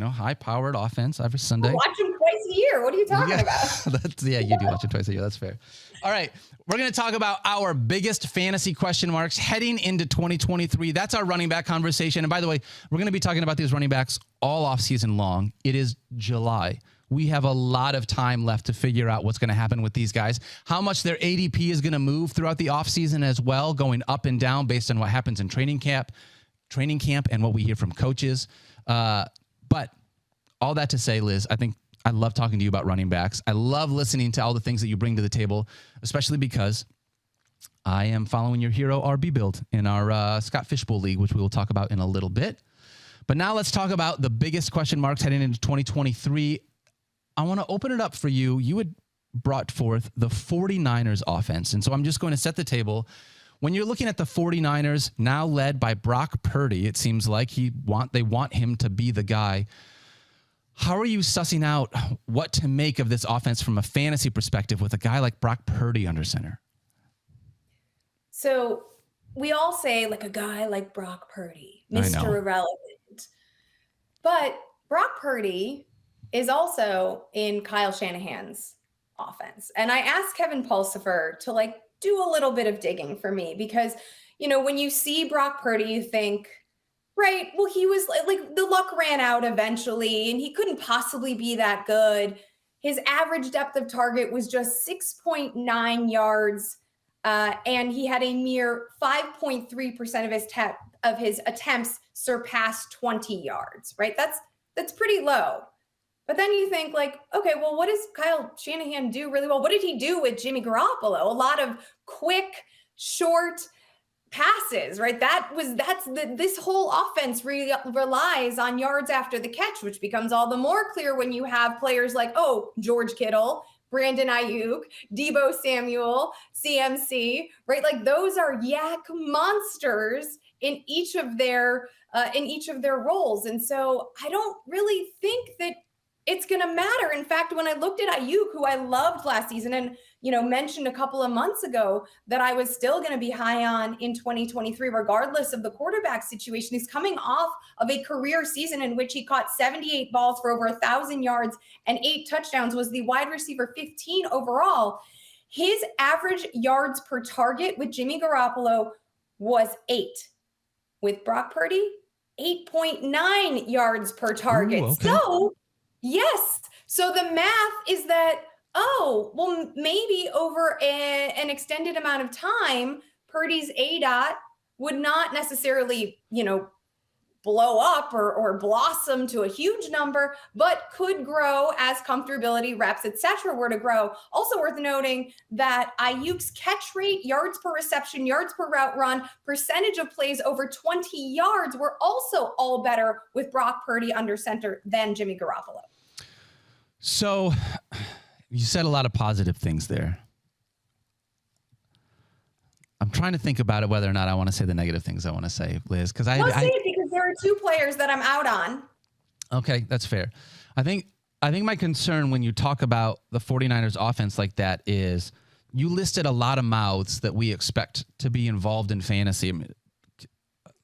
high-powered offense every Sunday. I watch them twice a year. What are you talking about? You do watch it twice a year. That's fair. All right. We're going to talk about our biggest fantasy question marks heading into 2023. That's our running back conversation. And by the way, we're going to be talking about these running backs all off season long. It is July. We have a lot of time left to figure out what's going to happen with these guys, how much their ADP is going to move throughout the offseason as well, going up and down based on what happens in training camp and what we hear from coaches. But all that to say, Liz, I think I love talking to you about running backs. I love listening to all the things that you bring to the table, especially because I am following your hero RB build in our Scott Fishbowl League, which we will talk about in a little bit. But now let's talk about the biggest question marks heading into 2023. I want to open it up for you. You had brought forth the 49ers offense. And so I'm just going to set the table. When you're looking at the 49ers, now led by Brock Purdy, it seems like they want him to be the guy. How are you sussing out what to make of this offense from a fantasy perspective with a guy like Brock Purdy under center? So we all say like a guy like Brock Purdy, Mr. Irrelevant. But Brock Purdy is also in Kyle Shanahan's offense. And I asked Kevin Pulsifer to do a little bit of digging for me because, when you see Brock Purdy, you think, right, well, he was like the luck ran out eventually and he couldn't possibly be that good. His average depth of target was just 6.9 yards. And he had a mere 5.3% of his attempts surpassed 20 yards, right? That's pretty low. But then you think okay, well, what does Kyle Shanahan do really well? What did he do with Jimmy Garoppolo? A lot of quick, short passes, right? This whole offense relies on yards after the catch, which becomes all the more clear when you have players like, George Kittle, Brandon Ayuk, Deebo Samuel, CMC, right? Those are yak monsters in each of their roles. And so I don't really think that it's going to matter. In fact, when I looked at Ayuk, who I loved last season and, mentioned a couple of months ago that I was still going to be high on in 2023, regardless of the quarterback situation, he's coming off of a career season in which he caught 78 balls for over 1,000 yards and 8 touchdowns, was the wide receiver 15 overall. His average yards per target with Jimmy Garoppolo was 8. With Brock Purdy, 8.9 yards per target. Ooh, okay. So, yes. So the math is that, maybe over an extended amount of time, Purdy's ADOT would not necessarily, blow up or blossom to a huge number, but could grow as comfortability, reps, etc. were to grow. Also worth noting that Ayuk's catch rate, yards per reception, yards per route run, percentage of plays over 20 yards were also all better with Brock Purdy under center than Jimmy Garoppolo. So you said a lot of positive things there. I'm trying to think about it, whether or not I want to say the negative things I want to say, Liz, because Let's say it, because there are two players that I'm out on. Okay, that's fair. I think my concern when you talk about the 49ers offense like that is you listed a lot of mouths that we expect to be involved in fantasy. I mean,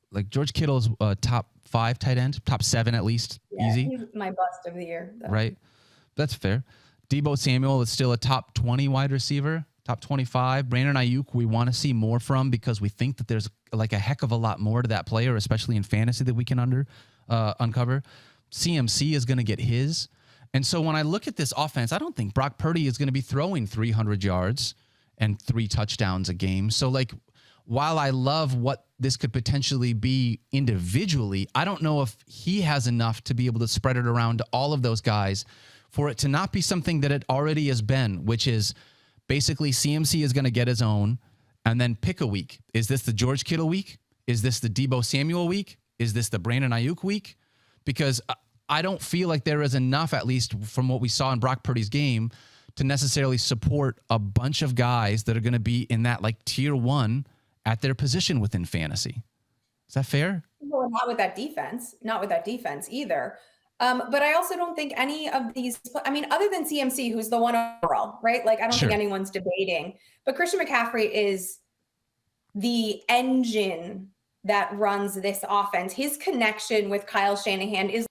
like George Kittle's top 5 tight end, top 7 at least, easy. He's my bust of the year, though. Right? That's fair. Deebo Samuel is still a top 20 wide receiver. Top 25, Brandon Ayuk, we want to see more from because we think that there's like a heck of a lot more to that player, especially in fantasy, that we can uncover. CMC is going to get his. And so when I look at this offense, I don't think Brock Purdy is going to be throwing 300 yards and 3 touchdowns a game. So like, while I love what this could potentially be individually, I don't know if he has enough to be able to spread it around to all of those guys for it to not be something that it already has been, which is basically CMC is going to get his own and then pick a week. Is this the George Kittle week? Is this the Deebo Samuel week? Is this the Brandon Ayuk week? Because I don't feel like there is enough, at least from what we saw in Brock Purdy's game, to necessarily support a bunch of guys that are going to be in that like tier 1 at their position within fantasy. Is that fair? Well, not with that defense. Not with that defense either. But I also don't think any of these, I mean, other than CMC, who's the one overall, right? Like, I don't think anyone's debating. But Christian McCaffrey is the engine that runs this offense. His connection with Kyle Shanahan is...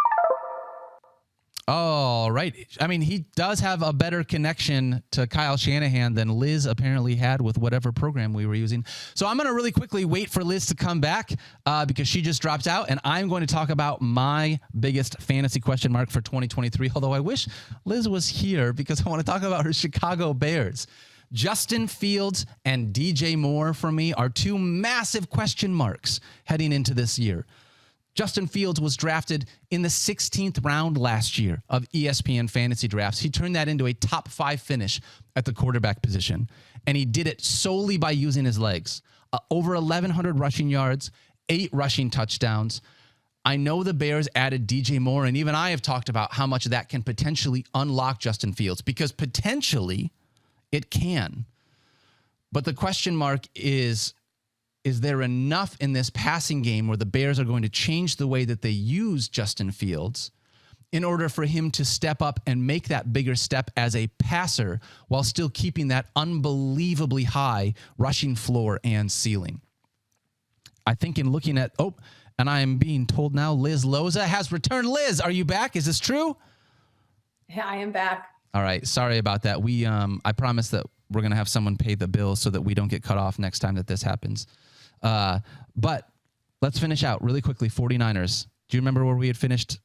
Oh, right. I mean, he does have a better connection to Kyle Shanahan than Liz apparently had with whatever program we were using. So I'm going to really quickly wait for Liz to come back because she just dropped out, and I'm going to talk about my biggest fantasy question mark for 2023, although I wish Liz was here because I want to talk about her Chicago Bears. Justin Fields and DJ Moore for me are 2 massive question marks heading into this year. Justin Fields was drafted in the 16th round last year of ESPN fantasy drafts. He turned that into a top 5 finish at the quarterback position, and he did it solely by using his legs. Over 1,100 rushing yards, 8 rushing touchdowns. I know the Bears added DJ Moore, and even I have talked about how much that can potentially unlock Justin Fields, because potentially it can. But the question mark is there enough in this passing game where the Bears are going to change the way that they use Justin Fields in order for him to step up and make that bigger step as a passer while still keeping that unbelievably high rushing floor and ceiling? I think in looking at, and I am being told now Liz Loza has returned. Liz, are you back? Is this true? Yeah, I am back. All right. Sorry about that. I promise that we're going to have someone pay the bill so that we don't get cut off next time that this happens. But let's finish out really quickly. 49ers. Do you remember where we had finished?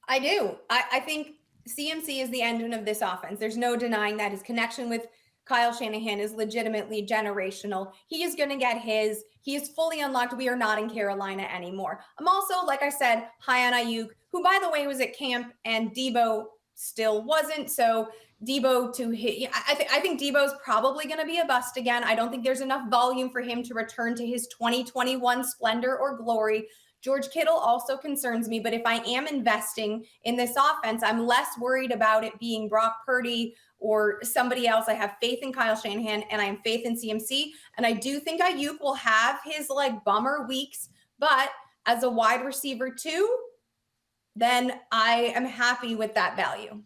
I do. I think CMC is the engine of this offense. There's no denying that. His connection with Kyle Shanahan is legitimately generational. He is going to get his. He is fully unlocked. We are not in Carolina anymore. I'm also, like I said, high on Ayuk, who, by the way, was at camp, and Deebo still wasn't. So Deebo to hit, I think Deebo's probably going to be a bust again. I don't think there's enough volume for him to return to his 2021 splendor or glory. George Kittle also concerns me, but if I am investing in this offense, I'm less worried about it being Brock Purdy or somebody else. I have faith in Kyle Shanahan, and I have faith in CMC. And I do think Ayuk will have his like bummer weeks, but as a wide receiver too, then I am happy with that value.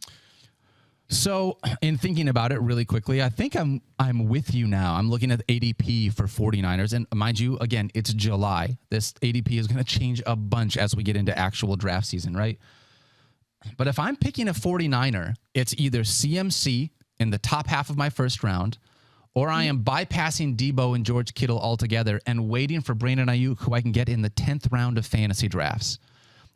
So in thinking about it really quickly, I think I'm with you now. I'm looking at the ADP for 49ers. And mind you, again, it's July. This ADP is going to change a bunch as we get into actual draft season, right? But if I'm picking a 49er, it's either CMC in the top half of my first round, or I am bypassing Deebo and George Kittle altogether and waiting for Brandon Ayuk, who I can get in the 10th round of fantasy drafts.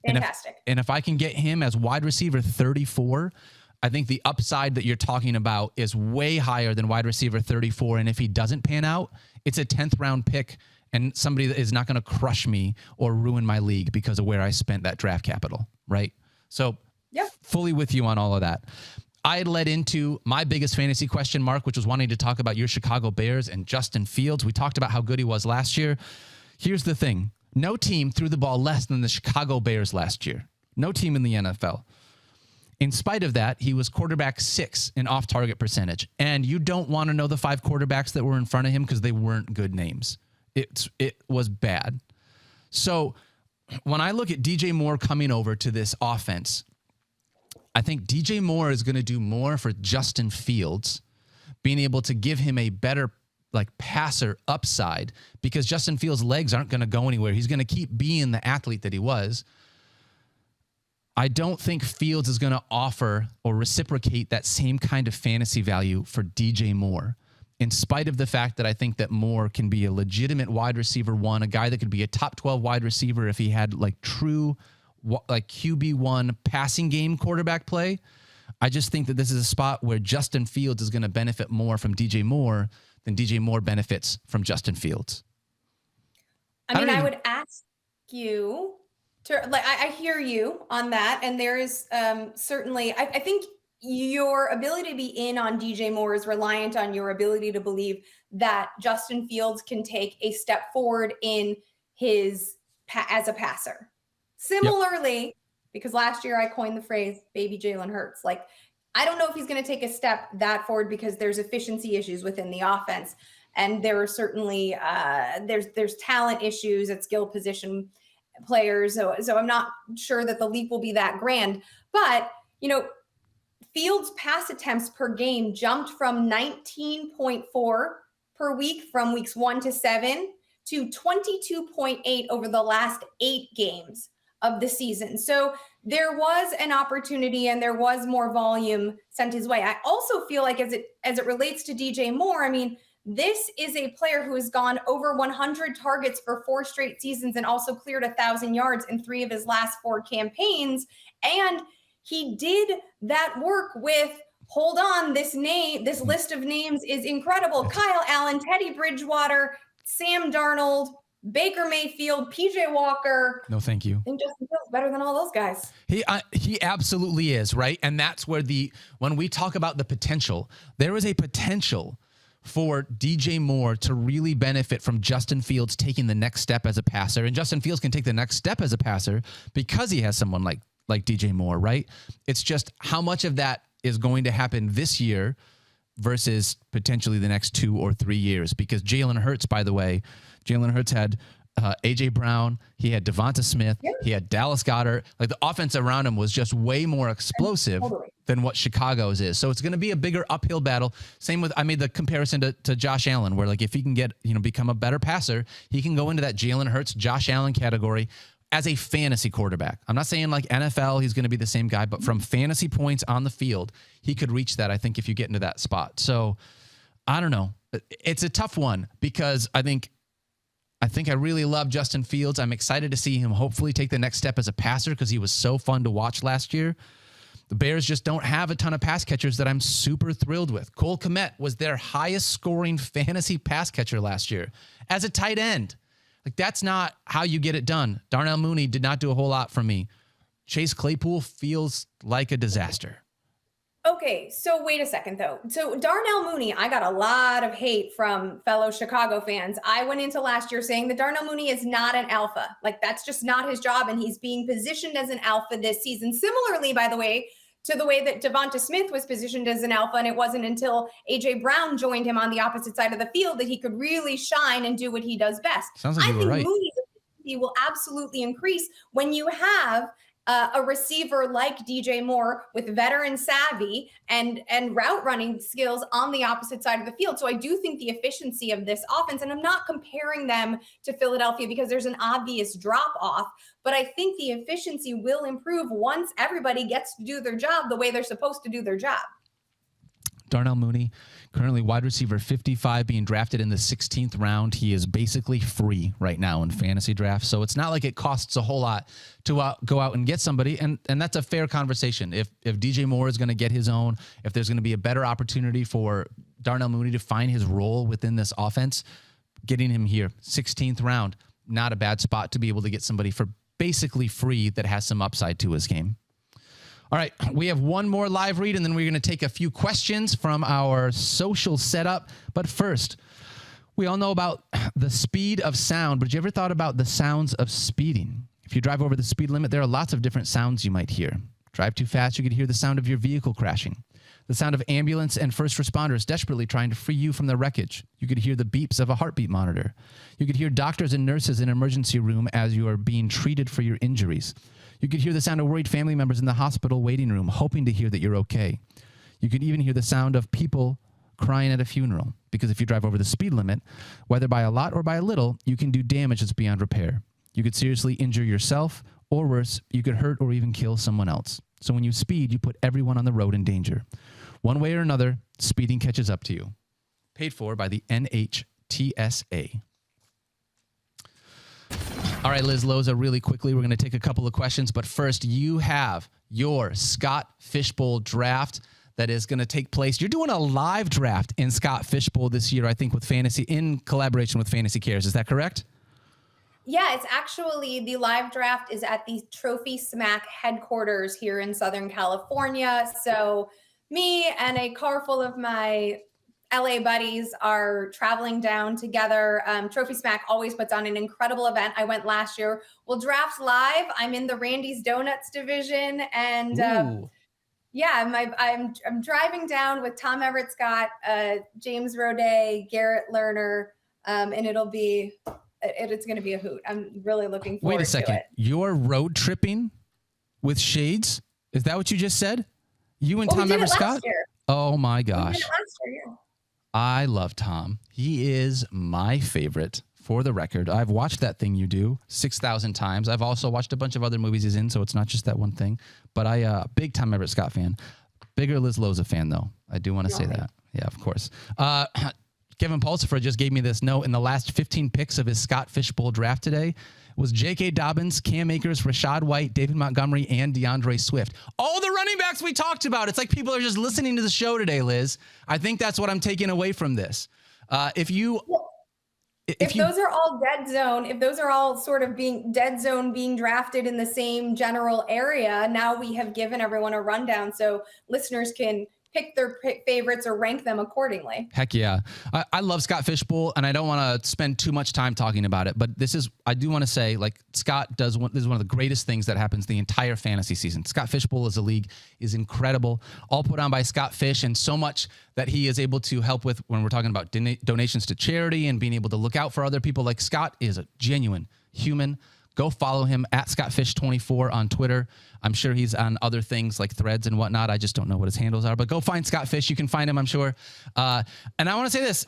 Fantastic. And if I can get him as wide receiver 34, I think the upside that you're talking about is way higher than wide receiver 34. And if he doesn't pan out, it's a 10th round pick and somebody that is not going to crush me or ruin my league because of where I spent that draft capital, right? So fully with you on all of that. I had led into my biggest fantasy question mark, which was wanting to talk about your Chicago Bears and Justin Fields. We talked about how good he was last year. Here's the thing. No team threw the ball less than the Chicago Bears last year. No team in the NFL. In spite of that, he was quarterback 6 in off-target percentage. And you don't want to know the 5 quarterbacks that were in front of him because they weren't good names. It was bad. So when I look at DJ Moore coming over to this offense, I think DJ Moore is going to do more for Justin Fields, being able to give him a better passer upside, because Justin Fields' legs aren't going to go anywhere. He's going to keep being the athlete that he was. I don't think Fields is going to offer or reciprocate that same kind of fantasy value for DJ Moore, in spite of the fact that I think that Moore can be a legitimate wide receiver 1, a guy that could be a top 12 wide receiver if he had true QB1 passing game quarterback play. I just think that this is a spot where Justin Fields is going to benefit more from DJ Moore than DJ Moore benefits from Justin Fields. I would ask you to, I hear you on that. And there is certainly, I think your ability to be in on DJ Moore is reliant on your ability to believe that Justin Fields can take a step forward in his as a passer. Similarly, because last year I coined the phrase baby Jalen Hurts. I don't know if he's going to take a step that forward because there's efficiency issues within the offense. And there are certainly there's talent issues at skill position players. So I'm not sure that the leap will be that grand. But, Fields' pass attempts per game jumped from 19.4 per week from weeks 1 to 7 to 22.8 over the last 8 games of the season. So there was an opportunity and there was more volume sent his way. I also feel like as it relates to DJ Moore, this is a player who has gone over 100 targets for 4 straight seasons and also cleared 1,000 yards in 3 of his last 4 campaigns. And he did that work with, hold on, this list of names is incredible. Kyle Allen, Teddy Bridgewater, Sam Darnold, Baker Mayfield, PJ Walker. No, thank you. I think Justin Fields better than all those guys. He absolutely is, right? And that's where when we talk about the potential, there is a potential for DJ Moore to really benefit from Justin Fields taking the next step as a passer. And Justin Fields can take the next step as a passer because he has someone like DJ Moore, right? It's just how much of that is going to happen this year versus potentially the next 2 or 3 years. Because Jalen Hurts, by the way, had A.J. Brown, he had Devonta Smith, he had Dallas Goedert. The offense around him was just way more explosive than what Chicago's is. So it's going to be a bigger uphill battle. Same with, I made the comparison to Josh Allen, where if he can get, become a better passer, he can go into that Jalen Hurts, Josh Allen category as a fantasy quarterback. I'm not saying NFL, he's going to be the same guy, but from fantasy points on the field, he could reach that, I think, if you get into that spot. So I don't know. It's a tough one because I think I really love Justin Fields. I'm excited to see him hopefully take the next step as a passer because he was so fun to watch last year. The Bears just don't have a ton of pass catchers that I'm super thrilled with. Cole Kmet was their highest scoring fantasy pass catcher last year as a tight end. That's not how you get it done. Darnell Mooney did not do a whole lot for me. Chase Claypool feels like a disaster. Okay, so wait a second, though. So Darnell Mooney, I got a lot of hate from fellow Chicago fans. I went into last year saying that Darnell Mooney is not an alpha. That's just not his job, and he's being positioned as an alpha this season. Similarly, by the way, to the way that Devonta Smith was positioned as an alpha, and it wasn't until A.J. Brown joined him on the opposite side of the field that he could really shine and do what he does best. Sounds like you were right. Mooney's efficiency will absolutely increase when you have a receiver like DJ Moore with veteran savvy and route running skills on the opposite side of the field. So I do think the efficiency of this offense, and I'm not comparing them to Philadelphia because there's an obvious drop off, but I think the efficiency will improve once everybody gets to do their job the way they're supposed to do their job. Darnell Mooney, currently wide receiver 55, being drafted in the 16th round. He is basically free right now in fantasy drafts. So it's not like it costs a whole lot to go out and get somebody. And that's a fair conversation. If DJ Moore is going to get his own, if there's going to be a better opportunity for Darnell Mooney to find his role within this offense, getting him here. 16th round, not a bad spot to be able to get somebody for basically free that has some upside to his game. All right, we have one more live read, and then we're going to take a few questions from our social setup. But first, we all know about the speed of sound, but have you ever thought about the sounds of speeding? If you drive over the speed limit, there are lots of different sounds you might hear. Drive too fast, you could hear the sound of your vehicle crashing. The sound of ambulance and first responders desperately trying to free you from the wreckage. You could hear the beeps of a heartbeat monitor. You could hear doctors and nurses in an emergency room as you are being treated for your injuries. You could hear the sound of worried family members in the hospital waiting room, hoping to hear that you're okay. You could even hear the sound of people crying at a funeral, because if you drive over the speed limit, whether by a lot or by a little, you can do damage that's beyond repair. You could seriously injure yourself, or worse, you could hurt or even kill someone else. So when you speed, you put everyone on the road in danger. One way or another, speeding catches up to you. Paid for by the NHTSA. All right, Liz Loza, really quickly, we're going to take a couple of questions. But first, you have your Scott Fishbowl draft that is going to take place. You're doing a live draft in Scott Fishbowl this year, I think, with Fantasy, in collaboration with Fantasy Cares. Is that correct? Yeah, it's actually, the live draft is at the Trophy Smack headquarters here in Southern California. So me and a car full of my LA buddies are traveling down together. Trophy Smack always puts on an incredible event. I went last year. We'll draft live. I'm in the Randy's Donuts division, and yeah, I'm driving down with Tom Everett Scott, James Roday, Garrett Lerner, and it's going to be a hoot. I'm really looking forward to it. Wait a second. You're road tripping with shades? Is that what you just said? You and Tom Everett Scott? Oh my gosh. We did it last year, yeah. I love Tom. He is my favorite, for the record. I've watched that thing you do 6,000 times. I've also watched a bunch of other movies he's in, so it's not just that one thing. But big Tom Everett Scott fan. Bigger Liz Loza fan, though. I do want to say that. Yeah, of course. Kevin Pulsifer just gave me this note. In the last 15 picks of his Scott Fishbowl draft today was J.K. Dobbins, Cam Akers, Rachaad White, David Montgomery, and DeAndre Swift. All the running backs we talked about. It's like people are just listening to the show today, Liz. I think that's what I'm taking away from this. If those are all dead zone, if those are all sort of being dead zone, being drafted in the same general area, now we have given everyone a rundown so listeners can pick their favorites or rank them accordingly. Heck yeah. I love Scott Fishbowl, and I don't want to spend too much time talking about it, but I do want to say, like, Scott this is one of the greatest things that happens the entire fantasy season. Scott Fishbowl as a league is incredible, all put on by Scott Fish, and so much that he is able to help with when we're talking about donations to charity and being able to look out for other people. Like, Scott is a genuine human. Go follow him at ScottFish24 on Twitter. I'm sure he's on other things like Threads and whatnot. I just don't know what his handles are, but go find Scott Fish. You can find him, I'm sure. And I want to say this.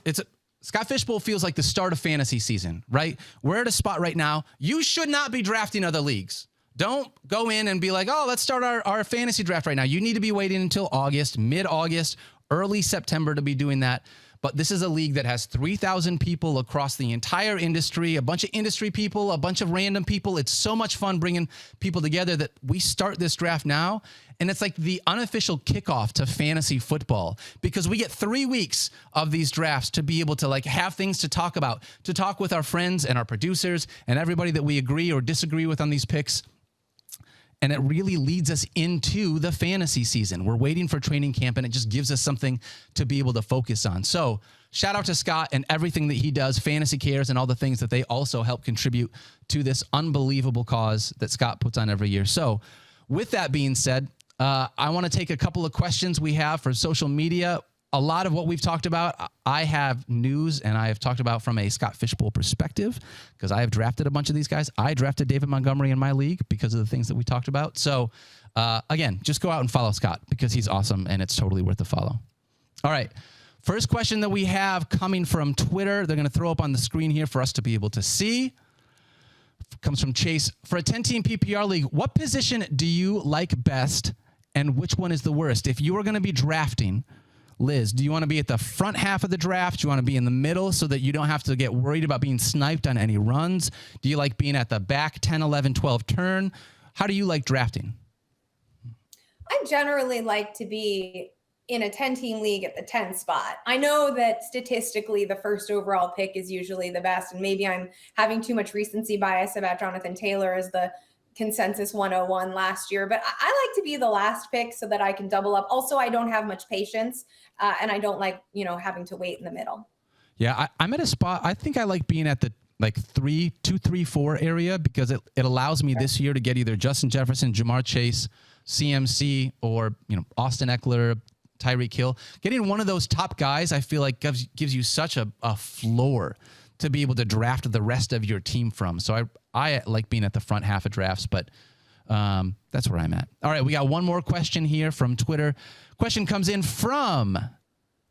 Scott Fishbowl feels like the start of fantasy season, right? We're at a spot right now. You should not be drafting other leagues. Don't go in and be like, oh, let's start our fantasy draft right now. You need to be waiting until August, mid-August, early September to be doing that. But this is a league that has 3,000 people across the entire industry, a bunch of industry people, a bunch of random people. It's so much fun bringing people together that we start this draft now. And it's like the unofficial kickoff to fantasy football, because we get 3 weeks of these drafts to be able to like have things to talk about, to talk with our friends and our producers and everybody that we agree or disagree with on these picks. And it really leads us into the fantasy season. We're waiting for training camp, and it just gives us something to be able to focus on. So shout out to Scott and everything that he does, Fantasy Cares, and all the things that they also help contribute to this unbelievable cause that Scott puts on every year. So with that being said, I want to take a couple of questions we have for social media. A lot of what we've talked about, I have news, and I have talked about from a Scott Fishbowl perspective, because I have drafted a bunch of these guys. I drafted David Montgomery in my league because of the things that we talked about. So again, just go out and follow Scott because he's awesome, and it's totally worth a follow. All right. First question that we have coming from Twitter, they're going to throw up on the screen here for us to be able to see. Comes from Chase. For a 10-team PPR league, what position do you like best, and which one is the worst? If you were going to be drafting, Liz, do you want to be at the front half of the draft? Do you want to be in the middle so that you don't have to get worried about being sniped on any runs? Do you like being at the back 10, 11, 12 turn? How do you like drafting? I generally like to be in a 10-team league at the 10th spot. I know that statistically the first overall pick is usually the best, and maybe I'm having too much recency bias about Jonathan Taylor as the consensus 101 last year, but I like to be the last pick so that I can double up. Also, I don't have much patience, and I don't like, having to wait in the middle. Yeah, I'm at a spot. I think I like being at the 2, 3, 4 area because it allows me this year to get either Justin Jefferson, Jamar Chase, CMC, or Austin Eckler, Tyreek Hill. Getting one of those top guys, I feel like gives you such a floor to be able to draft the rest of your team from. So I like being at the front half of drafts, but that's where I'm at. All right, we got one more question here from Twitter. Question comes in from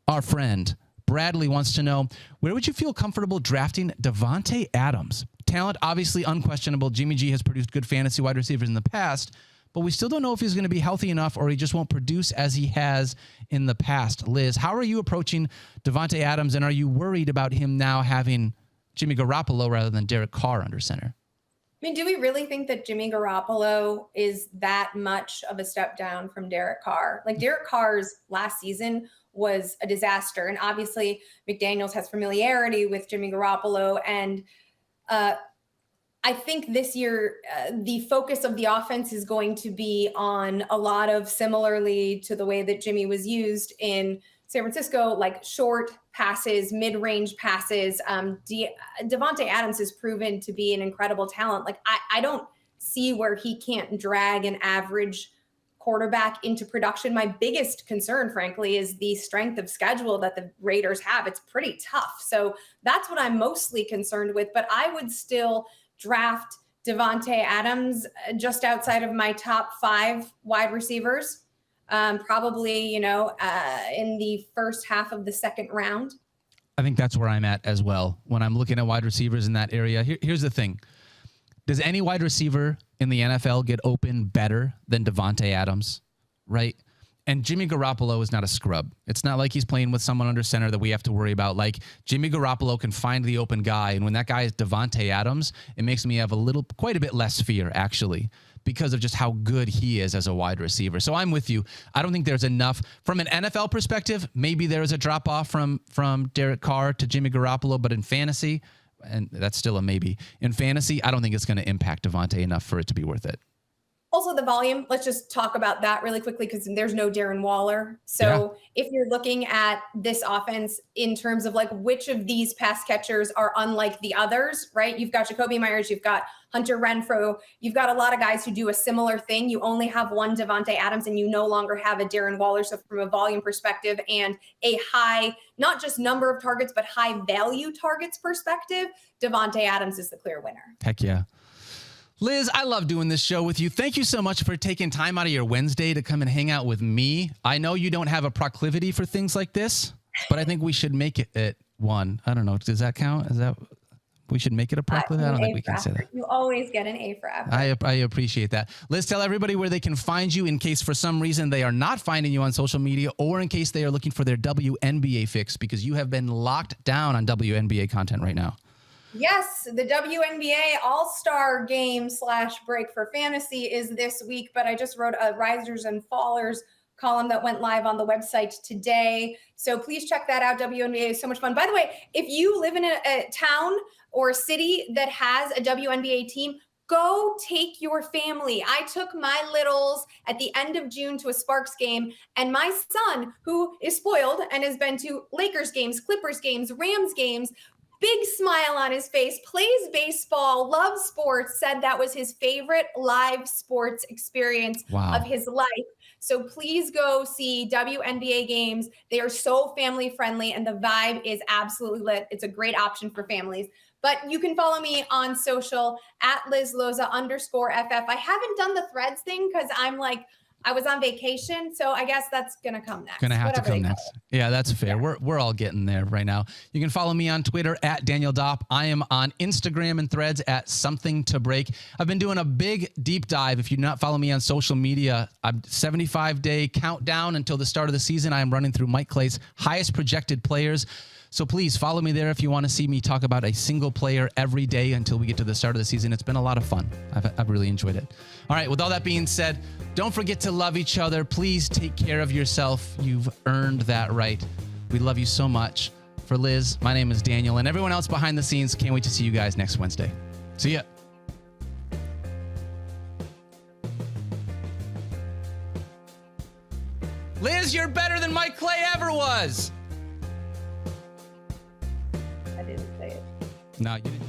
our friend Bradley. Wants to know, where would you feel comfortable drafting Davante Adams? Talent, obviously unquestionable. Jimmy G has produced good fantasy wide receivers in the past, but we still don't know if he's going to be healthy enough or he just won't produce as he has in the past. Liz, how are you approaching Davante Adams, and are you worried about him now having Jimmy Garoppolo rather than Derek Carr under center? I mean, do we really think that Jimmy Garoppolo is that much of a step down from Derek Carr? Like, Derek Carr's last season was a disaster. And obviously McDaniels has familiarity with Jimmy Garoppolo. And I think this year, the focus of the offense is going to be on a lot of, similarly to the way that Jimmy was used in San Francisco, like short passes, mid-range passes. Davante Adams has proven to be an incredible talent. Like, I don't see where he can't drag an average quarterback into production. My biggest concern, frankly, is the strength of schedule that the Raiders have. It's pretty tough. So that's what I'm mostly concerned with. But I would still draft Davante Adams just outside of my top 5 wide receivers. Probably, in the first half of the second round. I think that's where I'm at as well. When I'm looking at wide receivers in that area, here's the thing. Does any wide receiver in the NFL get open better than Davante Adams? Right? And Jimmy Garoppolo is not a scrub. It's not like he's playing with someone under center that we have to worry about. Like, Jimmy Garoppolo can find the open guy. And when that guy is Davante Adams, it makes me have quite a bit less fear, actually, because of just how good he is as a wide receiver. So I'm with you. I don't think there's enough. From an NFL perspective, maybe there is a drop-off from Derek Carr to Jimmy Garoppolo, but in fantasy, and that's still a maybe, in fantasy, I don't think it's going to impact Davante enough for it to be worth it. Also, the volume, let's just talk about that really quickly because there's no Darren Waller. So if you're looking at this offense in terms of like which of these pass catchers are unlike the others, right? You've got Jacoby Myers, you've got Hunter Renfrow, you've got a lot of guys who do a similar thing. You only have one Davante Adams and you no longer have a Darren Waller. So from a volume perspective and a high, not just number of targets, but high value targets perspective, Davante Adams is the clear winner. Heck yeah. Liz, I love doing this show with you. Thank you so much for taking time out of your Wednesday to come and hang out with me. I know you don't have a proclivity for things like this, but I think we should make it one. I don't know. Does that count? We should make it a proclivity? I don't think we can say that. You always get an A for effort. I appreciate that. Liz, tell everybody where they can find you in case for some reason they are not finding you on social media or in case they are looking for their WNBA fix, because you have been locked down on WNBA content right now. Yes, the WNBA All-Star Game /break for fantasy is this week, but I just wrote a Risers and Fallers column that went live on the website today. So please check that out. WNBA is so much fun. By the way, if you live in a town or a city that has a WNBA team, go take your family. I took my littles at the end of June to a Sparks game, and my son, who is spoiled and has been to Lakers games, Clippers games, Rams games, big smile on his face, plays baseball, loves sports, said that was his favorite live sports experience of his life. So please go see WNBA games. They are so family friendly and the vibe is absolutely lit. It's a great option for families. But you can follow me on social at LizLoza _FF. I haven't done the Threads thing because I was on vacation, so I guess that's going to come next. Going to have to come next. Yeah, that's fair. Yeah. We're all getting there right now. You can follow me on Twitter at Daniel Dopp. I am on Instagram and Threads at Something to Break. I've been doing a big deep dive. If you do not follow me on social media, I'm 75-day countdown until the start of the season. I am running through Mike Clay's highest projected players. So please follow me there if you want to see me talk about a single player every day until we get to the start of the season. It's been a lot of fun. I've really enjoyed it. All right, with all that being said, don't forget to love each other. Please take care of yourself. You've earned that right. We love you so much. For Liz, my name is Daniel, and everyone else behind the scenes, can't wait to see you guys next Wednesday. See ya. Liz, you're better than Mike Clay ever was. I didn't say it. No, you didn't.